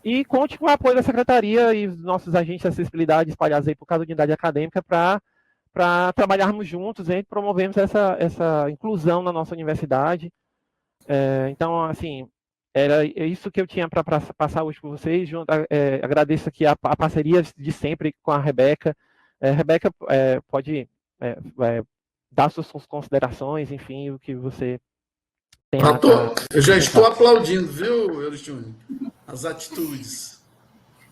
E conte com o apoio da Secretaria e os nossos agentes de acessibilidade espalhados aí por cada unidade acadêmica para trabalharmos juntos e promovermos essa inclusão na nossa universidade. Então, assim, era isso que eu tinha para passar hoje com vocês. Agradeço aqui a parceria de sempre com a Rebeca. Rebeca, pode dar suas considerações, enfim, o que você tem eu já estou aplaudindo, viu, Euris Júnior? As atitudes.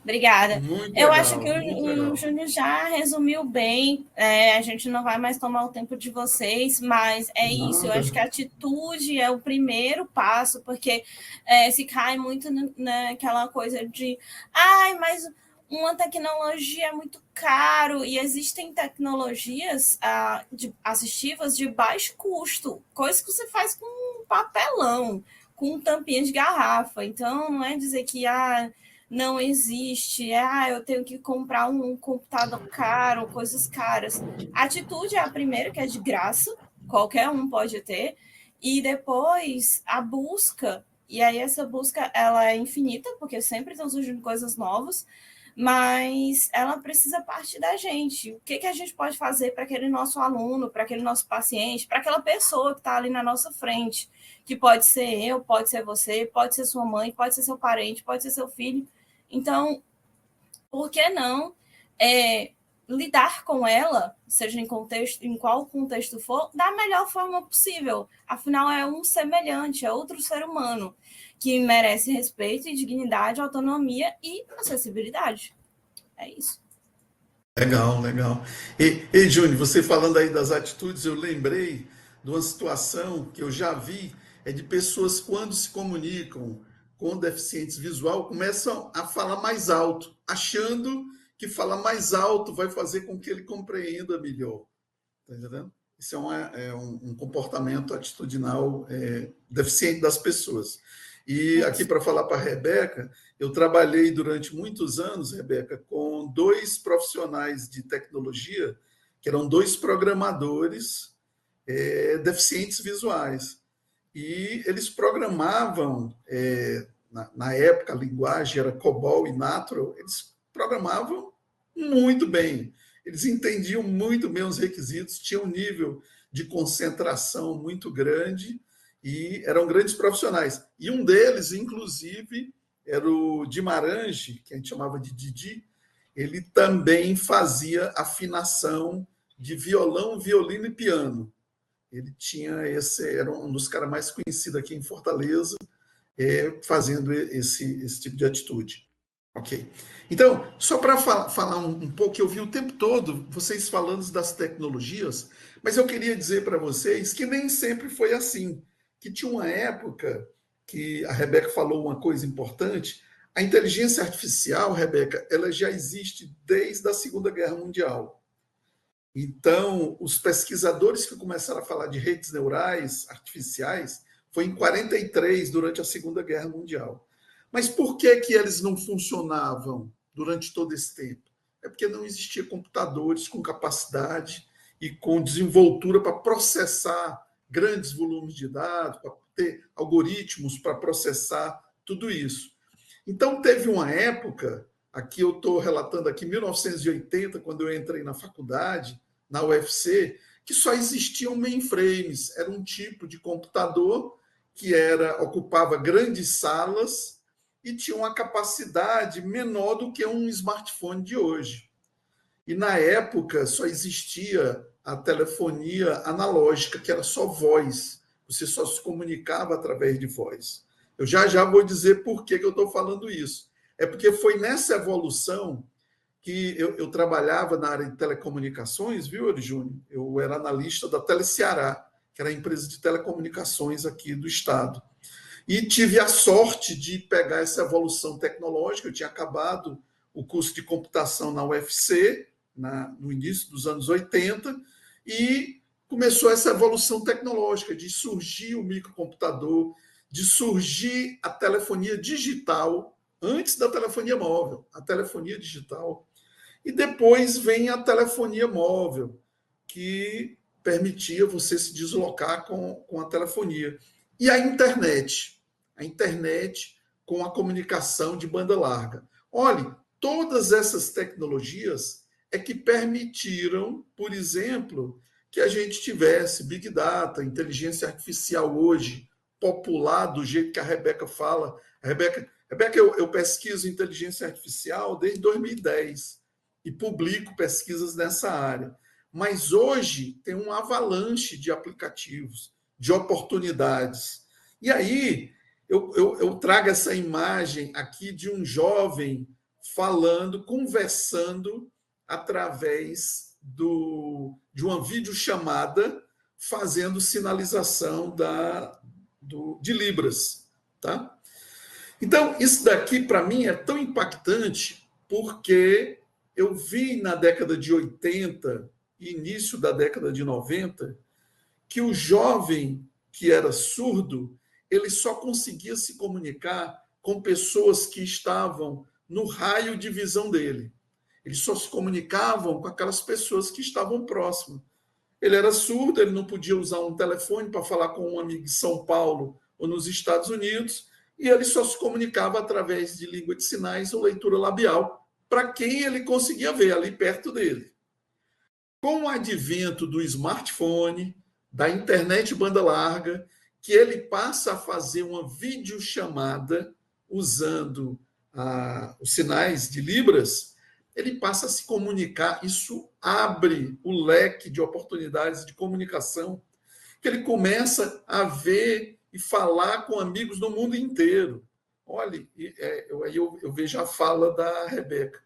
Obrigada. Muito eu legal, acho que o Júnior já resumiu bem. A gente não vai mais tomar o tempo de vocês, mas isso. Eu acho que a atitude é o primeiro passo, porque se cai muito naquela coisa de mas uma tecnologia é muito caro, e existem tecnologias assistivas de baixo custo, coisa que você faz com um papelão, com tampinha de garrafa. Então, não é dizer que não existe, eu tenho que comprar um computador caro, coisas caras. A atitude é a primeira, que é de graça, qualquer um pode ter, e depois a busca, e aí essa busca ela é infinita, porque sempre estão surgindo coisas novas, mas ela precisa partir da gente. O que a gente pode fazer para aquele nosso aluno, para aquele nosso paciente, para aquela pessoa que está ali na nossa frente, que pode ser eu, pode ser você, pode ser sua mãe, pode ser seu parente, pode ser seu filho. Então, por que não lidar com ela, seja em qual contexto for, da melhor forma possível? Afinal, é um semelhante, é outro ser humano que merece respeito e dignidade, autonomia e acessibilidade. É isso. Legal, legal. E Júnior, você falando aí das atitudes, eu lembrei de uma situação que eu já vi, de pessoas quando se comunicam com deficientes visual, começam a falar mais alto, achando que falar mais alto vai fazer com que ele compreenda melhor. Tá entendendo? Isso é um comportamento atitudinal deficiente das pessoas. E aqui, para falar para a Rebeca, eu trabalhei durante muitos anos, Rebeca, com 2 profissionais de tecnologia, que eram 2 programadores deficientes visuais. E eles programavam, na época a linguagem era COBOL e Natural, eles programavam muito bem, eles entendiam muito bem os requisitos, tinham um nível de concentração muito grande e eram grandes profissionais. E um deles, inclusive, era o Dimarange, que a gente chamava de Didi, ele também fazia afinação de violão, violino e piano. Ele tinha era um dos caras mais conhecidos aqui em Fortaleza, fazendo esse tipo de atitude. Ok. Então, só para falar um pouco, eu vi o tempo todo vocês falando das tecnologias, mas eu queria dizer para vocês que nem sempre foi assim. Que tinha uma época que a Rebeca falou uma coisa importante. A inteligência artificial, Rebeca, ela já existe desde a Segunda Guerra Mundial. Então, os pesquisadores que começaram a falar de redes neurais artificiais foi em 43, durante a Segunda Guerra Mundial. Mas por que eles não funcionavam durante todo esse tempo? É porque não existia computadores com capacidade e com desenvoltura para processar grandes volumes de dados, para ter algoritmos para processar tudo isso. Então, teve uma época, aqui eu estou relatando aqui, 1980, quando eu entrei na faculdade, na UFC, que só existiam mainframes. Era um tipo de computador que ocupava grandes salas e tinha uma capacidade menor do que um smartphone de hoje. E, na época, só existia a telefonia analógica, que era só voz. Você só se comunicava através de voz. Eu já vou dizer por que eu estou falando isso. É porque foi nessa evolução que eu trabalhava na área de telecomunicações, viu, Eri Júnior? Eu era analista da Teleceará, que era a empresa de telecomunicações aqui do estado. E tive a sorte de pegar essa evolução tecnológica. Eu tinha acabado o curso de computação na UFC, no início dos anos 80, e começou essa evolução tecnológica de surgir o microcomputador, de surgir a telefonia digital, antes da telefonia móvel, a telefonia digital. E depois vem a telefonia móvel, que permitia você se deslocar com a telefonia. E a internet com a comunicação de banda larga. Olhe, todas essas tecnologias é que permitiram, por exemplo, que a gente tivesse Big Data, inteligência artificial hoje, popular do jeito que a Rebeca fala. Rebeca, eu pesquiso inteligência artificial desde 2010 e publico pesquisas nessa área. Mas hoje tem um avalanche de aplicativos, de oportunidades. E aí eu trago essa imagem aqui de um jovem falando, conversando através de uma videochamada, fazendo sinalização de Libras. Tá? Então, isso daqui, para mim, é tão impactante porque eu vi na década de 80 e início da década de 90 que o jovem que era surdo, ele só conseguia se comunicar com pessoas que estavam no raio de visão dele. Eles só se comunicavam com aquelas pessoas que estavam próximas. Ele era surdo, ele não podia usar um telefone para falar com um amigo de São Paulo ou nos Estados Unidos, e ele só se comunicava através de língua de sinais ou leitura labial, para quem ele conseguia ver ali perto dele. Com o advento do smartphone, da internet banda larga, que ele passa a fazer uma videochamada usando os sinais de Libras, ele passa a se comunicar. Isso abre o leque de oportunidades de comunicação, que ele começa a ver e falar com amigos no mundo inteiro. Olha, eu vejo a fala da Rebeca.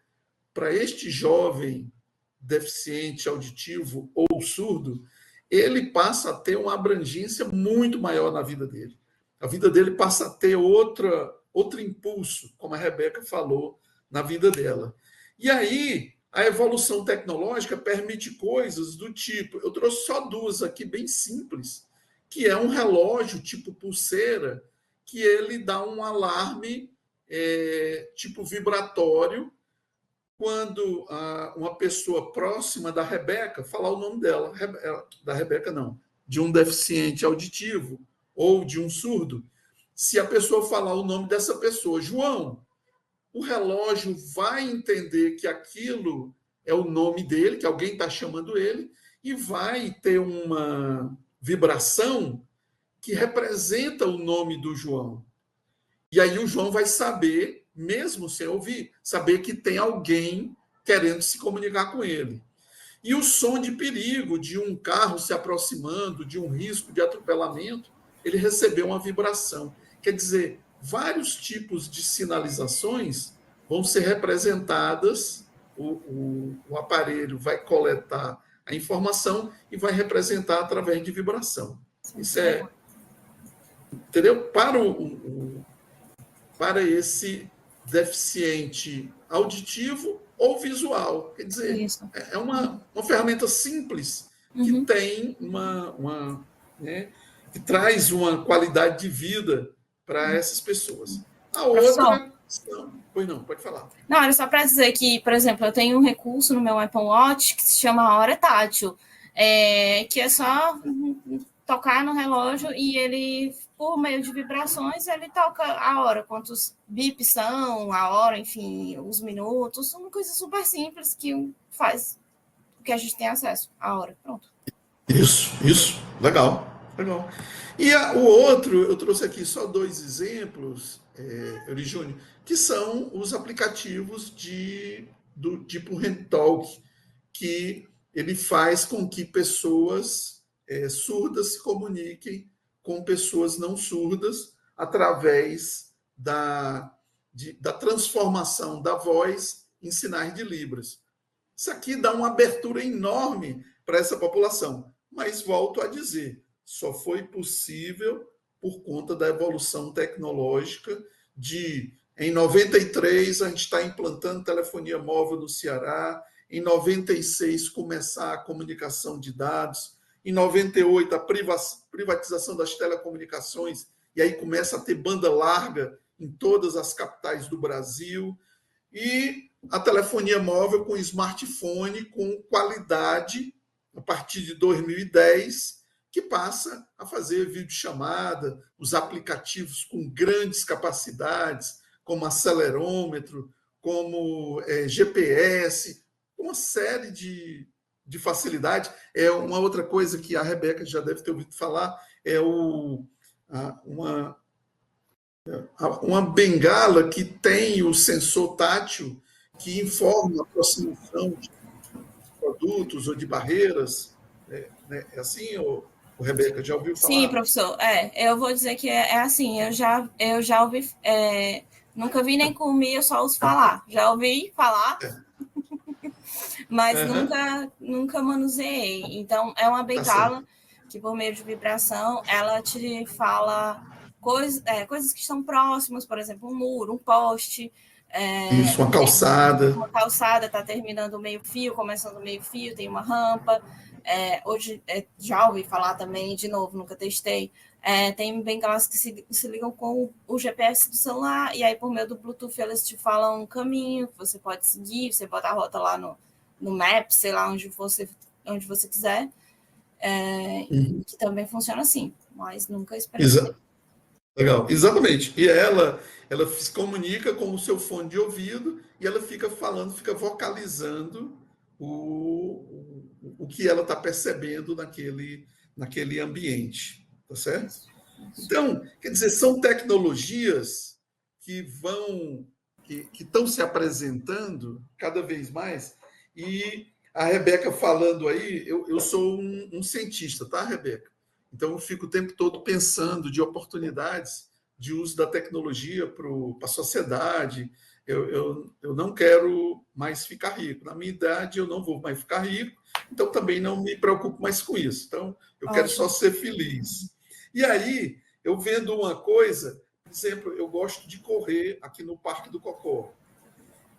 Para este jovem deficiente auditivo ou surdo, ele passa a ter uma abrangência muito maior na vida dele. A vida dele passa a ter outro impulso, como a Rebeca falou, na vida dela. E aí, a evolução tecnológica permite coisas do tipo... Eu trouxe só duas aqui, bem simples, que é um relógio tipo pulseira, que ele dá um alarme tipo vibratório, quando uma pessoa próxima da Rebeca falar o nome dela, da Rebeca não, de um deficiente auditivo ou de um surdo, se a pessoa falar o nome dessa pessoa, João, o relógio vai entender que aquilo é o nome dele, que alguém está chamando ele, e vai ter uma vibração que representa o nome do João. E aí o João vai saber, mesmo sem ouvir, saber que tem alguém querendo se comunicar com ele. E o som de perigo de um carro se aproximando, de um risco de atropelamento, ele recebeu uma vibração. Quer dizer, vários tipos de sinalizações vão ser representadas, o aparelho vai coletar a informação e vai representar através de vibração. Isso é, entendeu? Para esse deficiente auditivo ou visual. Quer dizer, é uma ferramenta simples que tem que traz uma qualidade de vida para essas pessoas. A outra... Pois não, pode falar. Não, era só para dizer que, por exemplo, eu tenho um recurso no meu Apple Watch que se chama Hora Tátil, que é só tocar no relógio e ele, por meio de vibrações, ele toca a hora, quantos bips são, a hora, enfim, os minutos, uma coisa super simples que faz o que a gente tem acesso, a hora, pronto. Isso, legal. E o outro, eu trouxe aqui só 2 exemplos, Eury Júnior, que são os aplicativos do tipo HandTalk, que ele faz com que pessoas surdas se comuniquem com pessoas não surdas através da transformação da voz em sinais de Libras. Isso aqui dá uma abertura enorme para essa população, mas volto a dizer, só foi possível por conta da evolução tecnológica em 93 a gente está implantando telefonia móvel no Ceará, em 96 começar a comunicação de dados, em 98 a privatização das telecomunicações, e aí começa a ter banda larga em todas as capitais do Brasil, e a telefonia móvel com smartphone com qualidade a partir de 2010, que passa a fazer videochamada, os aplicativos com grandes capacidades, como acelerômetro, como GPS, uma série de facilidade. Uma outra coisa que a Rebeca já deve ter ouvido falar, uma bengala que tem o sensor tátil que informa a aproximação de produtos ou de barreiras. É assim, Rebeca, já ouviu falar? Sim, professor. Eu vou dizer que é assim, eu já ouvi, nunca vi nem comi, eu só ouço falar. Já ouvi falar, mas nunca manuseei. Então, é uma bengala que, por meio de vibração, ela te fala coisas que estão próximas, por exemplo, um muro, um poste. Isso, uma calçada. Uma calçada está terminando o meio-fio, começando o meio-fio, tem uma rampa. Hoje, já ouvi falar também, de novo, nunca testei, tem bengalas que se ligam com o GPS do celular, e aí por meio do Bluetooth eles te falam um caminho que você pode seguir, você bota a rota lá no Maps, sei lá, onde você quiser, que também funciona assim, mas nunca experimentei. Legal, exatamente. E ela se comunica com o seu fone de ouvido e ela fica falando, fica vocalizando o que ela está percebendo naquele ambiente, tá certo? Então, quer dizer, são tecnologias que estão se apresentando cada vez mais, e a Rebeca falando aí, eu sou um cientista, tá, Rebeca? Então, eu fico o tempo todo pensando de oportunidades de uso da tecnologia para a sociedade. Eu não quero mais ficar rico. Na minha idade, eu não vou mais ficar rico, então também não me preocupo mais com isso. Então, eu quero só ser feliz. E aí, eu vendo uma coisa, por exemplo, eu gosto de correr aqui no Parque do Cocó.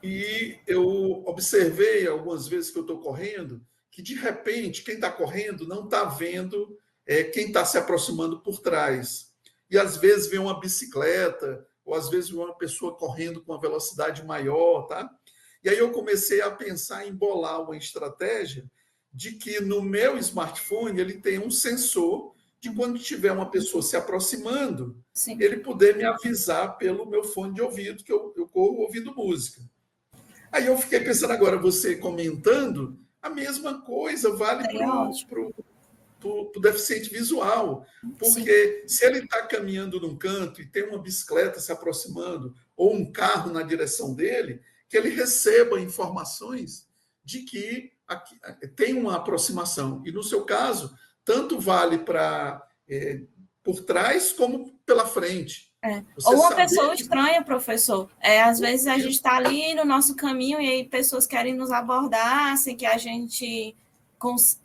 E eu observei algumas vezes que eu estou correndo, que de repente, quem está correndo não está vendo quem está se aproximando por trás. E às vezes vem uma bicicleta, ou às vezes uma pessoa correndo com uma velocidade maior, tá? E aí eu comecei a pensar em bolar uma estratégia de que no meu smartphone ele tem um sensor de quando tiver uma pessoa se aproximando, sim, ele poder me avisar pelo meu fone de ouvido, que eu corro ouvindo música. Aí eu fiquei pensando agora, você comentando, a mesma coisa vale para o deficiente visual, porque se ele está caminhando num canto e tem uma bicicleta se aproximando, ou um carro na direção dele, que ele receba informações de que tem uma aproximação. E, no seu caso, tanto vale para por trás como pela frente. Ou uma pessoa que... estranha, professor. Às vezes a gente está ali no nosso caminho e aí pessoas querem nos abordar sem que a gente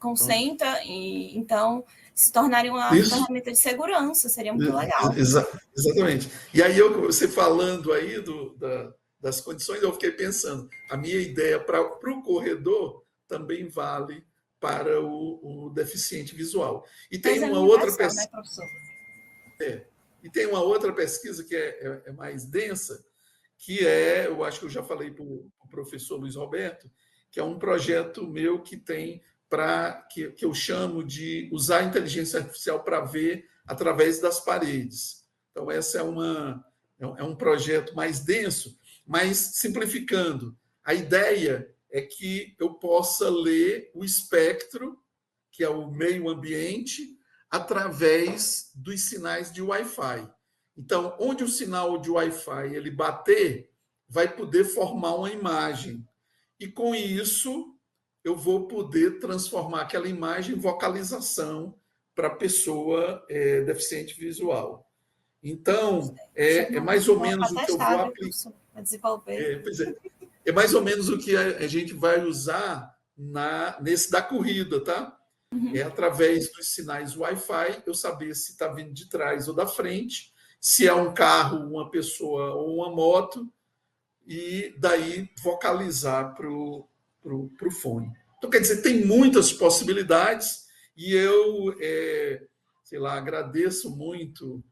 consenta, e então se tornaria uma ferramenta de segurança, seria muito legal. Exatamente. E aí, você falando aí das condições, eu fiquei pensando, a minha ideia para o corredor também vale para o deficiente visual. E tem uma outra pesquisa. Né, professor? E tem uma outra pesquisa que é mais densa, que eu acho que eu já falei para o professor Luiz Roberto, que é um projeto meu que tem que eu chamo de usar a inteligência artificial para ver através das paredes. Então, essa é um projeto mais denso, mas simplificando. A ideia é que eu possa ler o espectro, que é o meio ambiente, através dos sinais de Wi-Fi. Então, onde o sinal de Wi-Fi ele bater, vai poder formar uma imagem. E, com isso, eu vou poder transformar aquela imagem em vocalização para a pessoa deficiente visual. Então, é mais ou menos o que eu vou aplicar. É mais ou menos o que a gente vai usar nesse da corrida, tá? Através dos sinais Wi-Fi, eu saber se está vindo de trás ou da frente, se é um carro, uma pessoa ou uma moto, e daí vocalizar para o fone. Então, quer dizer, tem muitas possibilidades, e eu, sei lá, agradeço muito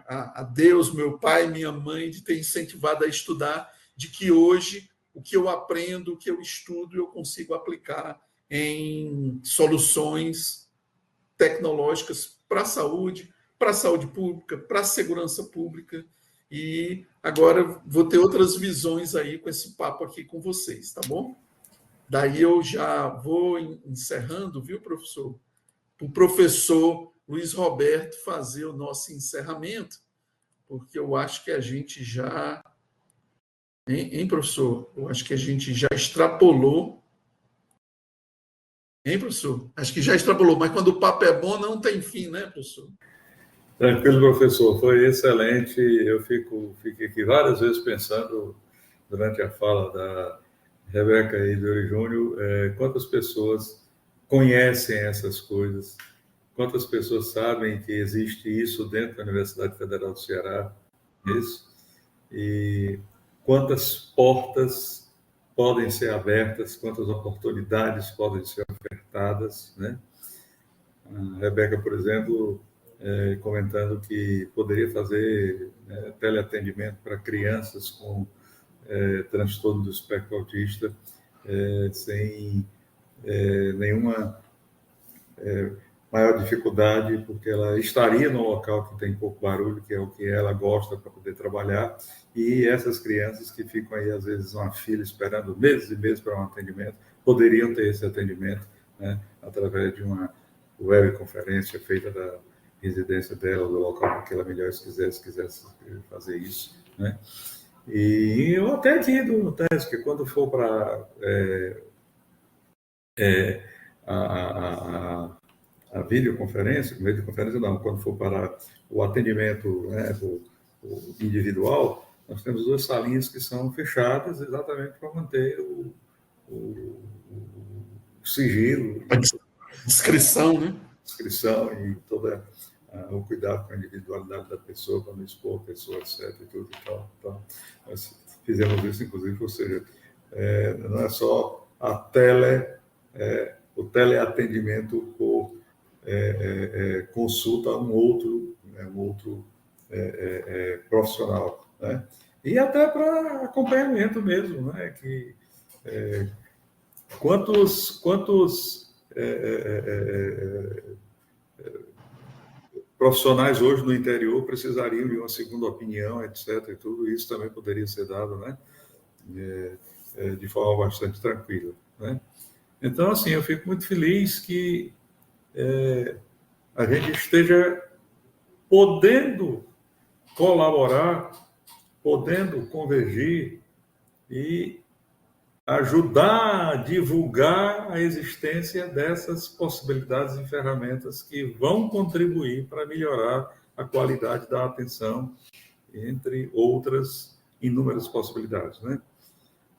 a Deus, meu pai, minha mãe, de ter incentivado a estudar, de que hoje o que eu aprendo, o que eu estudo, eu consigo aplicar em soluções tecnológicas para a saúde pública, para a segurança pública, e agora vou ter outras visões aí com esse papo aqui com vocês, tá bom? Daí eu já vou encerrando, viu, professor? Para o professor Luiz Roberto fazer o nosso encerramento, porque eu acho que a gente já... Hein, professor? Eu acho que a gente já extrapolou. Hein, professor? Acho que já extrapolou, mas quando o papo é bom, não tem fim, né, professor? Tranquilo, professor. Foi excelente. Eu fiquei aqui várias vezes pensando, durante a fala da Rebeca e do Yuri Júnior, quantas pessoas conhecem essas coisas, quantas pessoas sabem que existe isso dentro da Universidade Federal do Ceará, isso, e quantas portas podem ser abertas, quantas oportunidades podem ser ofertadas, né? A Rebeca, por exemplo, comentando que poderia fazer teleatendimento para crianças com transtorno do espectro autista, sem nenhuma maior dificuldade, porque ela estaria num local que tem pouco barulho, que é o que ela gosta para poder trabalhar, e essas crianças que ficam aí, às vezes, numa fila esperando meses e meses para um atendimento, poderiam ter esse atendimento, né, através de uma webconferência feita da residência dela, do local que ela melhor quisesse fazer isso, né? E eu até aqui do teste, que quando for para a videoconferência não, quando for para o atendimento, né, o individual, nós temos 2 salinhas que são fechadas exatamente para manter o sigilo. A descrição, né? Descrição e todo o cuidado com a individualidade da pessoa, para não expor a pessoa, etc. E tudo e tal. Então, nós fizemos isso, inclusive, ou seja, não é só o teleatendimento por consulta a um outro profissional, né? E até para acompanhamento mesmo, né? Que quantos profissionais hoje no interior precisariam de uma segunda opinião, etc. E tudo isso também poderia ser dado, né? De forma bastante tranquila, né? Então, assim, eu fico muito feliz que a gente esteja podendo colaborar, podendo convergir e ajudar a divulgar a existência dessas possibilidades e ferramentas que vão contribuir para melhorar a qualidade da atenção, entre outras inúmeras possibilidades, né?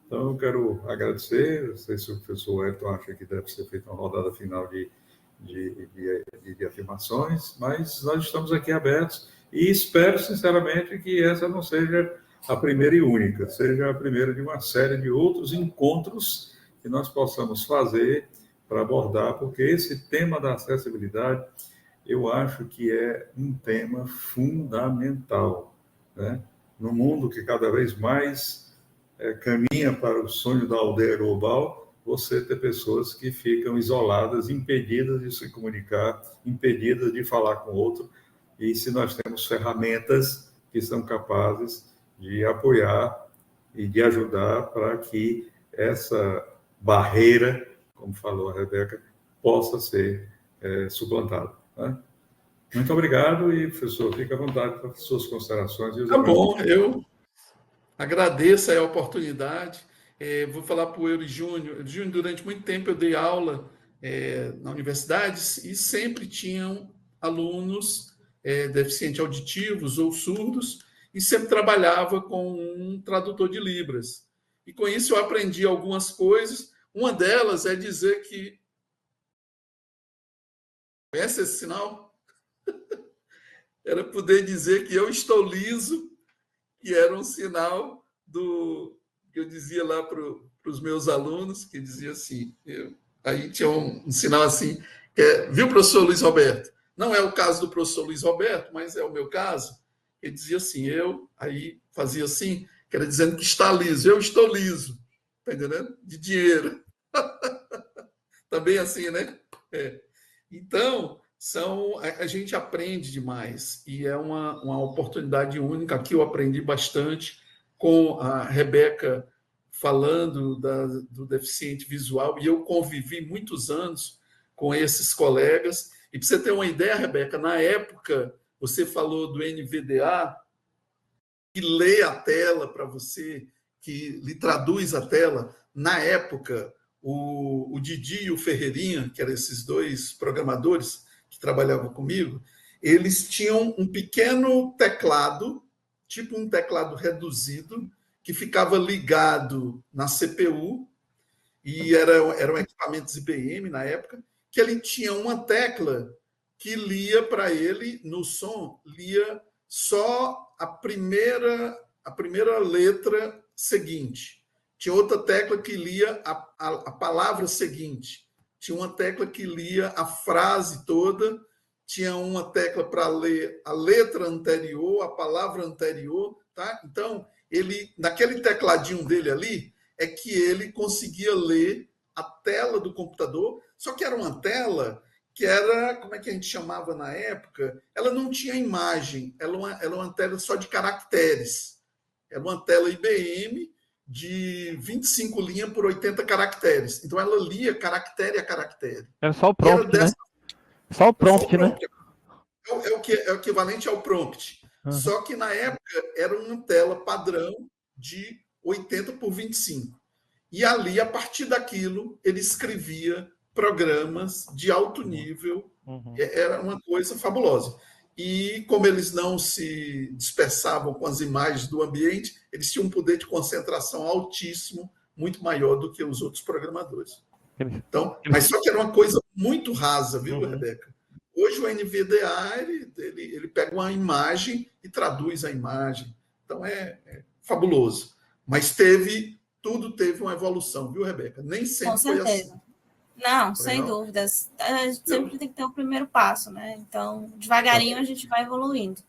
Então, eu quero agradecer. Não sei se o professor Wellington acha que deve ser feita uma rodada final de afirmações, mas nós estamos aqui abertos e espero, sinceramente, que essa não seja a primeira e única, seja a primeira de uma série de outros encontros que nós possamos fazer para abordar, porque esse tema da acessibilidade, eu acho que é um tema fundamental, né? No mundo que cada vez mais caminha para o sonho da aldeia global, você ter pessoas que ficam isoladas, impedidas de se comunicar, impedidas de falar com o outro, e se nós temos ferramentas que são capazes de apoiar e de ajudar para que essa barreira, como falou a Rebeca, possa ser suplantada, né? Muito obrigado e, professor, fique à vontade para as suas considerações. Tá bom, eu agradeço a oportunidade. Vou falar para o Eury Júnior. Júnior, durante muito tempo eu dei aula na universidade e sempre tinham alunos deficientes auditivos ou surdos e sempre trabalhava com um tradutor de Libras. E com isso eu aprendi algumas coisas. Uma delas é dizer que... Conhece esse sinal? Era poder dizer que eu estou liso, que era um sinal que eu dizia lá para os meus alunos, que dizia assim, aí tinha um sinal assim, viu, professor Luiz Roberto? Não é o caso do professor Luiz Roberto, mas é o meu caso. Ele dizia assim, aí fazia assim, que era dizendo que está liso, eu estou liso, está entendendo? De dinheiro. Também assim, né? Então, a gente aprende demais e é uma oportunidade única. Aqui eu aprendi bastante com a Rebeca falando do deficiente visual e eu convivi muitos anos com esses colegas. E para você ter uma ideia, Rebeca, na época você falou do NVDA, que lê a tela para você, que lhe traduz a tela. Na época, o Didi e o Ferreirinha, que eram esses dois programadores que trabalhavam comigo, eles tinham um pequeno teclado, tipo um teclado reduzido, que ficava ligado na CPU, e eram equipamentos IBM na época, que ele tinha uma tecla que lia para ele, no som, lia só a primeira letra seguinte. Tinha outra tecla que lia a palavra seguinte. Tinha uma tecla que lia a frase toda, tinha uma tecla para ler a letra anterior, a palavra anterior, tá? Então, naquele tecladinho dele ali, é que ele conseguia ler a tela do computador, só que era uma tela que era, como é que a gente chamava na época? Ela não tinha imagem, ela era uma tela só de caracteres. Era uma tela IBM de 25 linhas por 80 caracteres. Então, ela lia caractere a caractere. É só o prompt, né? Só o prompt, né? É o equivalente ao prompt. Uhum. Só que, na época, era uma tela padrão de 80 por 25. E ali, a partir daquilo, ele escrevia programas de alto nível. Uhum. Era uma coisa fabulosa. E como eles não se dispersavam com as imagens do ambiente, eles tinham um poder de concentração altíssimo, muito maior do que os outros programadores. Então, mas só que era uma coisa muito rasa, viu, Rebeca? Hoje o NVDA, ele pega uma imagem e traduz a imagem. Então, é fabuloso. Mas tudo teve uma evolução, viu, Rebeca? Nem sempre foi assim. Não, sem dúvidas. A gente sempre tem que ter o primeiro passo, né? Então, devagarinho a gente vai evoluindo.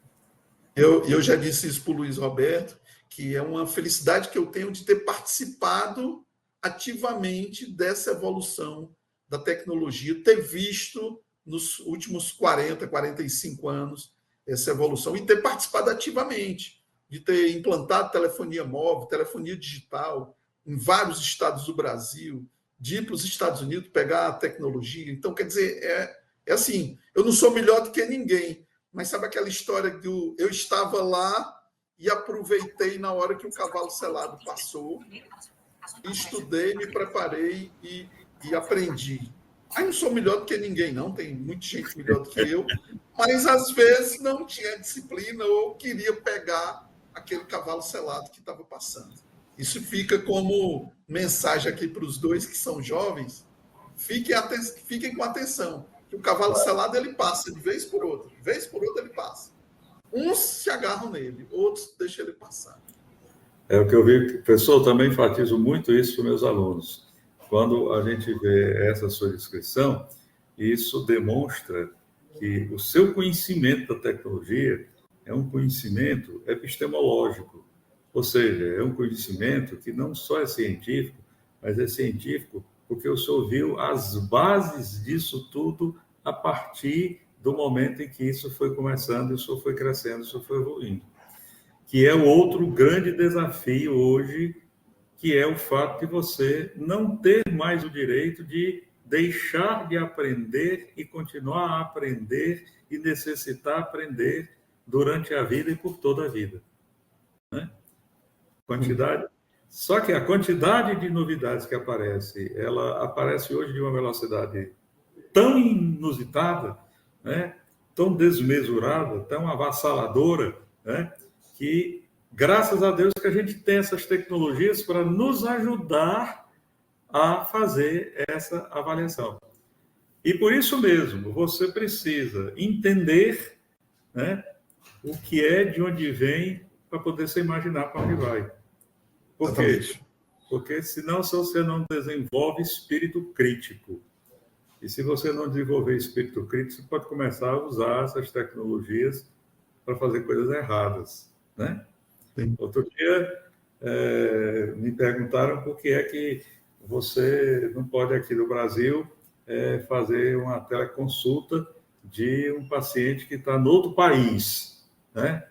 Eu já disse isso para o Luiz Roberto, que é uma felicidade que eu tenho de ter participado ativamente dessa evolução da tecnologia, ter visto nos últimos 40, 45 anos essa evolução e ter participado ativamente, de ter implantado telefonia móvel, telefonia digital em vários estados do Brasil, de ir para os Estados Unidos pegar a tecnologia. Então, quer dizer, é assim, eu não sou melhor do que ninguém, mas sabe aquela história do eu estava lá e aproveitei na hora que o cavalo selado passou, estudei, me preparei e aprendi. Aí não sou melhor do que ninguém, não, tem muita gente melhor do que eu, mas às vezes não tinha disciplina ou queria pegar aquele cavalo selado que estava passando. Isso fica como mensagem aqui para os dois que são jovens, fiquem com atenção, que o cavalo selado ele passa de vez por outra ele passa. Uns se agarram nele, outros deixam ele passar. É o que eu vi, professor, também enfatizo muito isso para meus alunos. Quando a gente vê essa sua descrição, isso demonstra que o seu conhecimento da tecnologia é um conhecimento epistemológico, ou seja, é um conhecimento que não só é científico, mas é científico porque o senhor viu as bases disso tudo a partir do momento em que isso foi começando, isso foi crescendo, isso foi evoluindo. Que é o outro grande desafio hoje, que é o fato de você não ter mais o direito de deixar de aprender e continuar a aprender e necessitar aprender durante a vida e por toda a vida. Né? Só que a quantidade de novidades que aparece, ela aparece hoje de uma velocidade tão inusitada, né? Tão desmesurada, tão avassaladora, né? Que, graças a Deus, que a gente tem essas tecnologias para nos ajudar a fazer essa avaliação. E por isso mesmo, você precisa entender, né, o que é, de onde vem, para poder se imaginar para onde vai. Por quê? Porque senão você não desenvolve espírito crítico. E se você não desenvolver espírito crítico, você pode começar a usar essas tecnologias para fazer coisas erradas, né? Sim. Outro dia me perguntaram por que é que você não pode aqui no Brasil fazer uma teleconsulta de um paciente que está no outro país, né?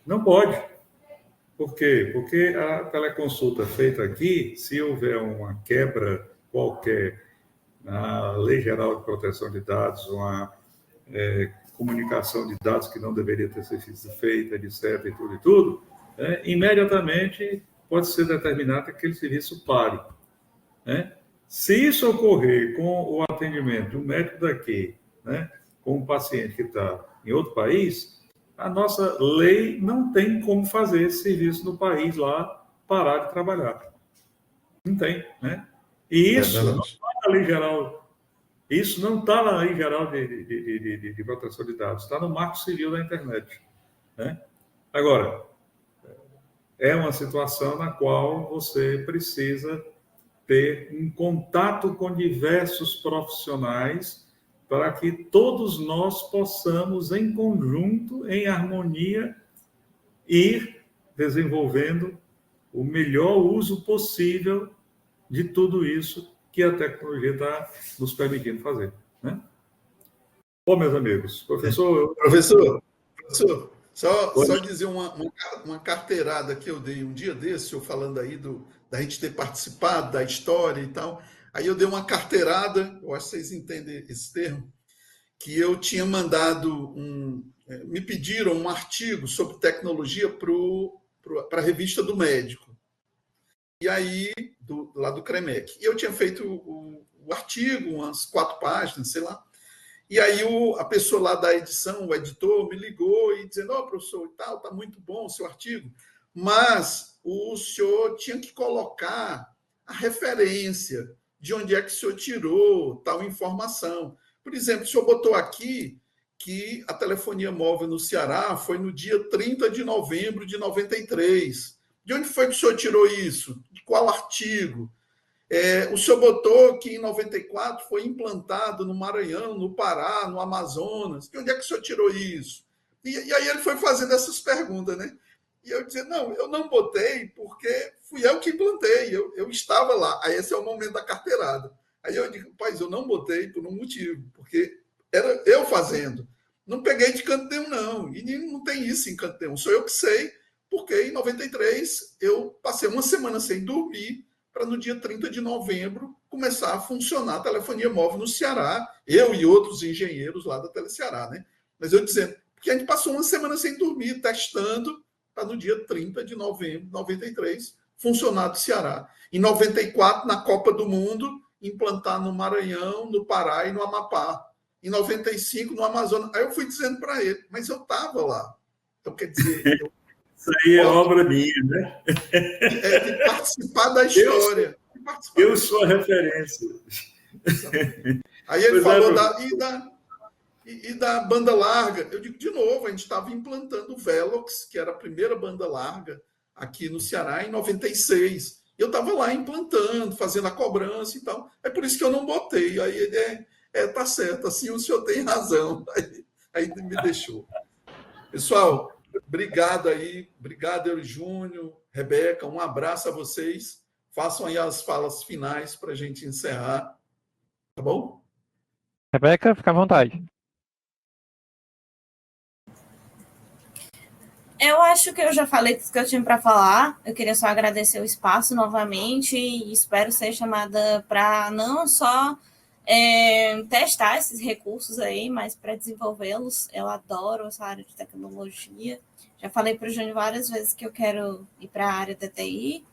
Não pode. Por quê? Porque a teleconsulta feita aqui, se houver uma quebra qualquer na Lei Geral de Proteção de Dados, uma comunicação de dados que não deveria ter sido feita, etc., e tudo, imediatamente pode ser determinado que aquele serviço pare. Né? Se isso ocorrer com o atendimento de um médico daqui, né, com um paciente que está em outro país, a nossa lei não tem como fazer esse serviço no país lá parar de trabalhar. Não tem, né? E isso não está na Lei Geral. Isso não está na Lei Geral de Proteção de Dados, está no Marco Civil da Internet. Né? Agora, é uma situação na qual você precisa ter um contato com diversos profissionais para que todos nós possamos, em conjunto, em harmonia, ir desenvolvendo o melhor uso possível de tudo isso que a tecnologia está nos permitindo fazer. Né? Bom, meus amigos, professor... Professor, só dizer uma carteirada que eu dei um dia desse, eu falando aí da gente ter participado da história e tal. Aí eu dei uma carteirada, eu acho que vocês entendem esse termo, que eu tinha mandado me pediram um artigo sobre tecnologia para a revista do médico. E aí, lá do CREMEC. E eu tinha feito o artigo, umas 4 páginas, sei lá. E aí a pessoa lá da edição, o editor, me ligou e dizendo, professor, tal, tá muito bom o seu artigo, mas o senhor tinha que colocar a referência de onde é que o senhor tirou tal informação. Por exemplo, o senhor botou aqui que a telefonia móvel no Ceará foi no dia 30 de novembro de 93. De onde foi que o senhor tirou isso? De qual artigo? O senhor botou que em 94 foi implantado no Maranhão, no Pará, no Amazonas. De onde é que o senhor tirou isso? E aí ele foi fazendo essas perguntas, né? E eu dizia, não, eu não botei porque fui eu que implantei, eu estava lá. Aí esse é o momento da carteirada. Aí eu digo, rapaz, eu não botei por um motivo, porque era eu fazendo. Não peguei de canto nenhum, não. E não tem isso em canto nenhum. Sou eu que sei, porque em 93 eu passei uma semana sem dormir para no dia 30 de novembro começar a funcionar a telefonia móvel no Ceará, eu e outros engenheiros lá da Teleceará, né? Mas eu dizendo, Porque a gente passou uma semana sem dormir, testando, para no dia 30 de novembro de 93 funcionar do Ceará. Em 94, na Copa do Mundo, implantar no Maranhão, no Pará e no Amapá. Em 95, no Amazonas. Aí eu fui dizendo para ele, mas eu estava lá. Então, quer dizer... Isso aí é obra minha, né? De participar da história. Eu sou a referência. Aí ele falou da banda larga. Eu digo, de novo, a gente estava implantando o Velox, que era a primeira banda larga aqui no Ceará, em 96. Eu estava lá implantando, fazendo a cobrança e tal. É por isso que eu não botei. Aí ele tá certo, assim o senhor tem razão. Aí me deixou. Pessoal, obrigado aí. Obrigado, eu, Júnior, Rebeca. Um abraço a vocês. Façam aí as falas finais para a gente encerrar. Tá bom? Rebeca, fica à vontade. Eu acho que eu já falei tudo que eu tinha para falar. Eu queria só agradecer o espaço novamente e espero ser chamada para não só testar esses recursos aí, mas para desenvolvê-los. Eu adoro essa área de tecnologia. Já falei para o Júnior várias vezes que eu quero ir para a área da TI.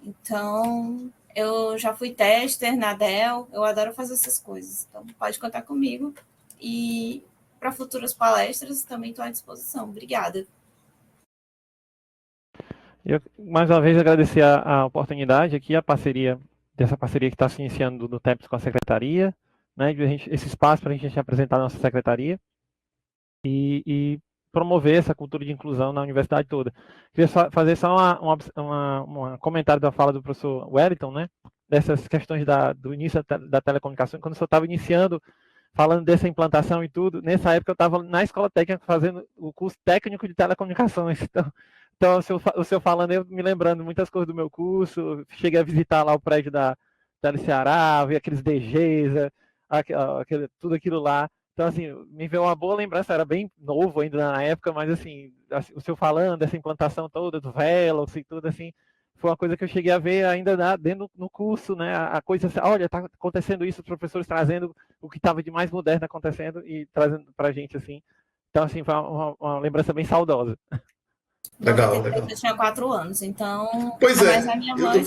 Então, eu já fui tester na Dell. Eu adoro fazer essas coisas. Então, pode contar comigo. E para futuras palestras, também estou à disposição. Obrigada. Eu, mais uma vez, agradecer a oportunidade aqui, dessa parceria que está se iniciando do TEPS com a Secretaria, né, esse espaço para a gente apresentar a nossa Secretaria e promover essa cultura de inclusão na universidade toda. Queria fazer só um comentário da fala do professor Wellington, né, dessas questões do início da telecomunicação, quando o senhor estava iniciando, falando dessa implantação e tudo, nessa época eu estava na escola técnica fazendo o curso técnico de telecomunicações, então, o senhor falando, eu me lembrando muitas coisas do meu curso, cheguei a visitar lá o prédio da Ceará, ver aqueles DGs, tudo aquilo lá. Então, assim, me veio uma boa lembrança, era bem novo ainda na época, mas, assim, o senhor falando dessa implantação toda, do Velox e tudo, assim, foi uma coisa que eu cheguei a ver ainda dentro no curso, né? A coisa assim, olha, está acontecendo isso, os professores trazendo o que estava de mais moderno acontecendo e trazendo para a gente, assim. Então, assim, foi uma lembrança bem saudosa. Legal. Eu tinha 4 anos, então... Pois é, mas a minha mãe...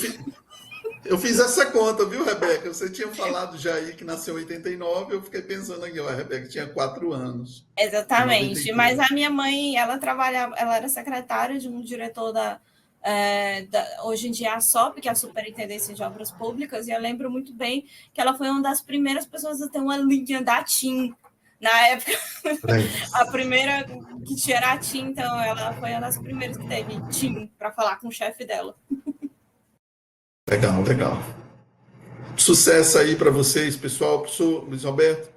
eu fiz essa conta, viu, Rebeca? Você tinha falado já aí que nasceu em 89, eu fiquei pensando aqui, a Rebeca tinha 4 anos. Exatamente, mas a minha mãe, ela era secretária de um diretor hoje em dia a SOP, que é a Superintendência de Obras Públicas, e eu lembro muito bem que ela foi uma das primeiras pessoas a ter uma linha da TIM. Na época, a primeira que tinha a TIM, então ela foi uma das primeiras que teve TIM para falar com o chefe dela. Legal. Sucesso aí para vocês, pessoal. Professor Luiz Roberto,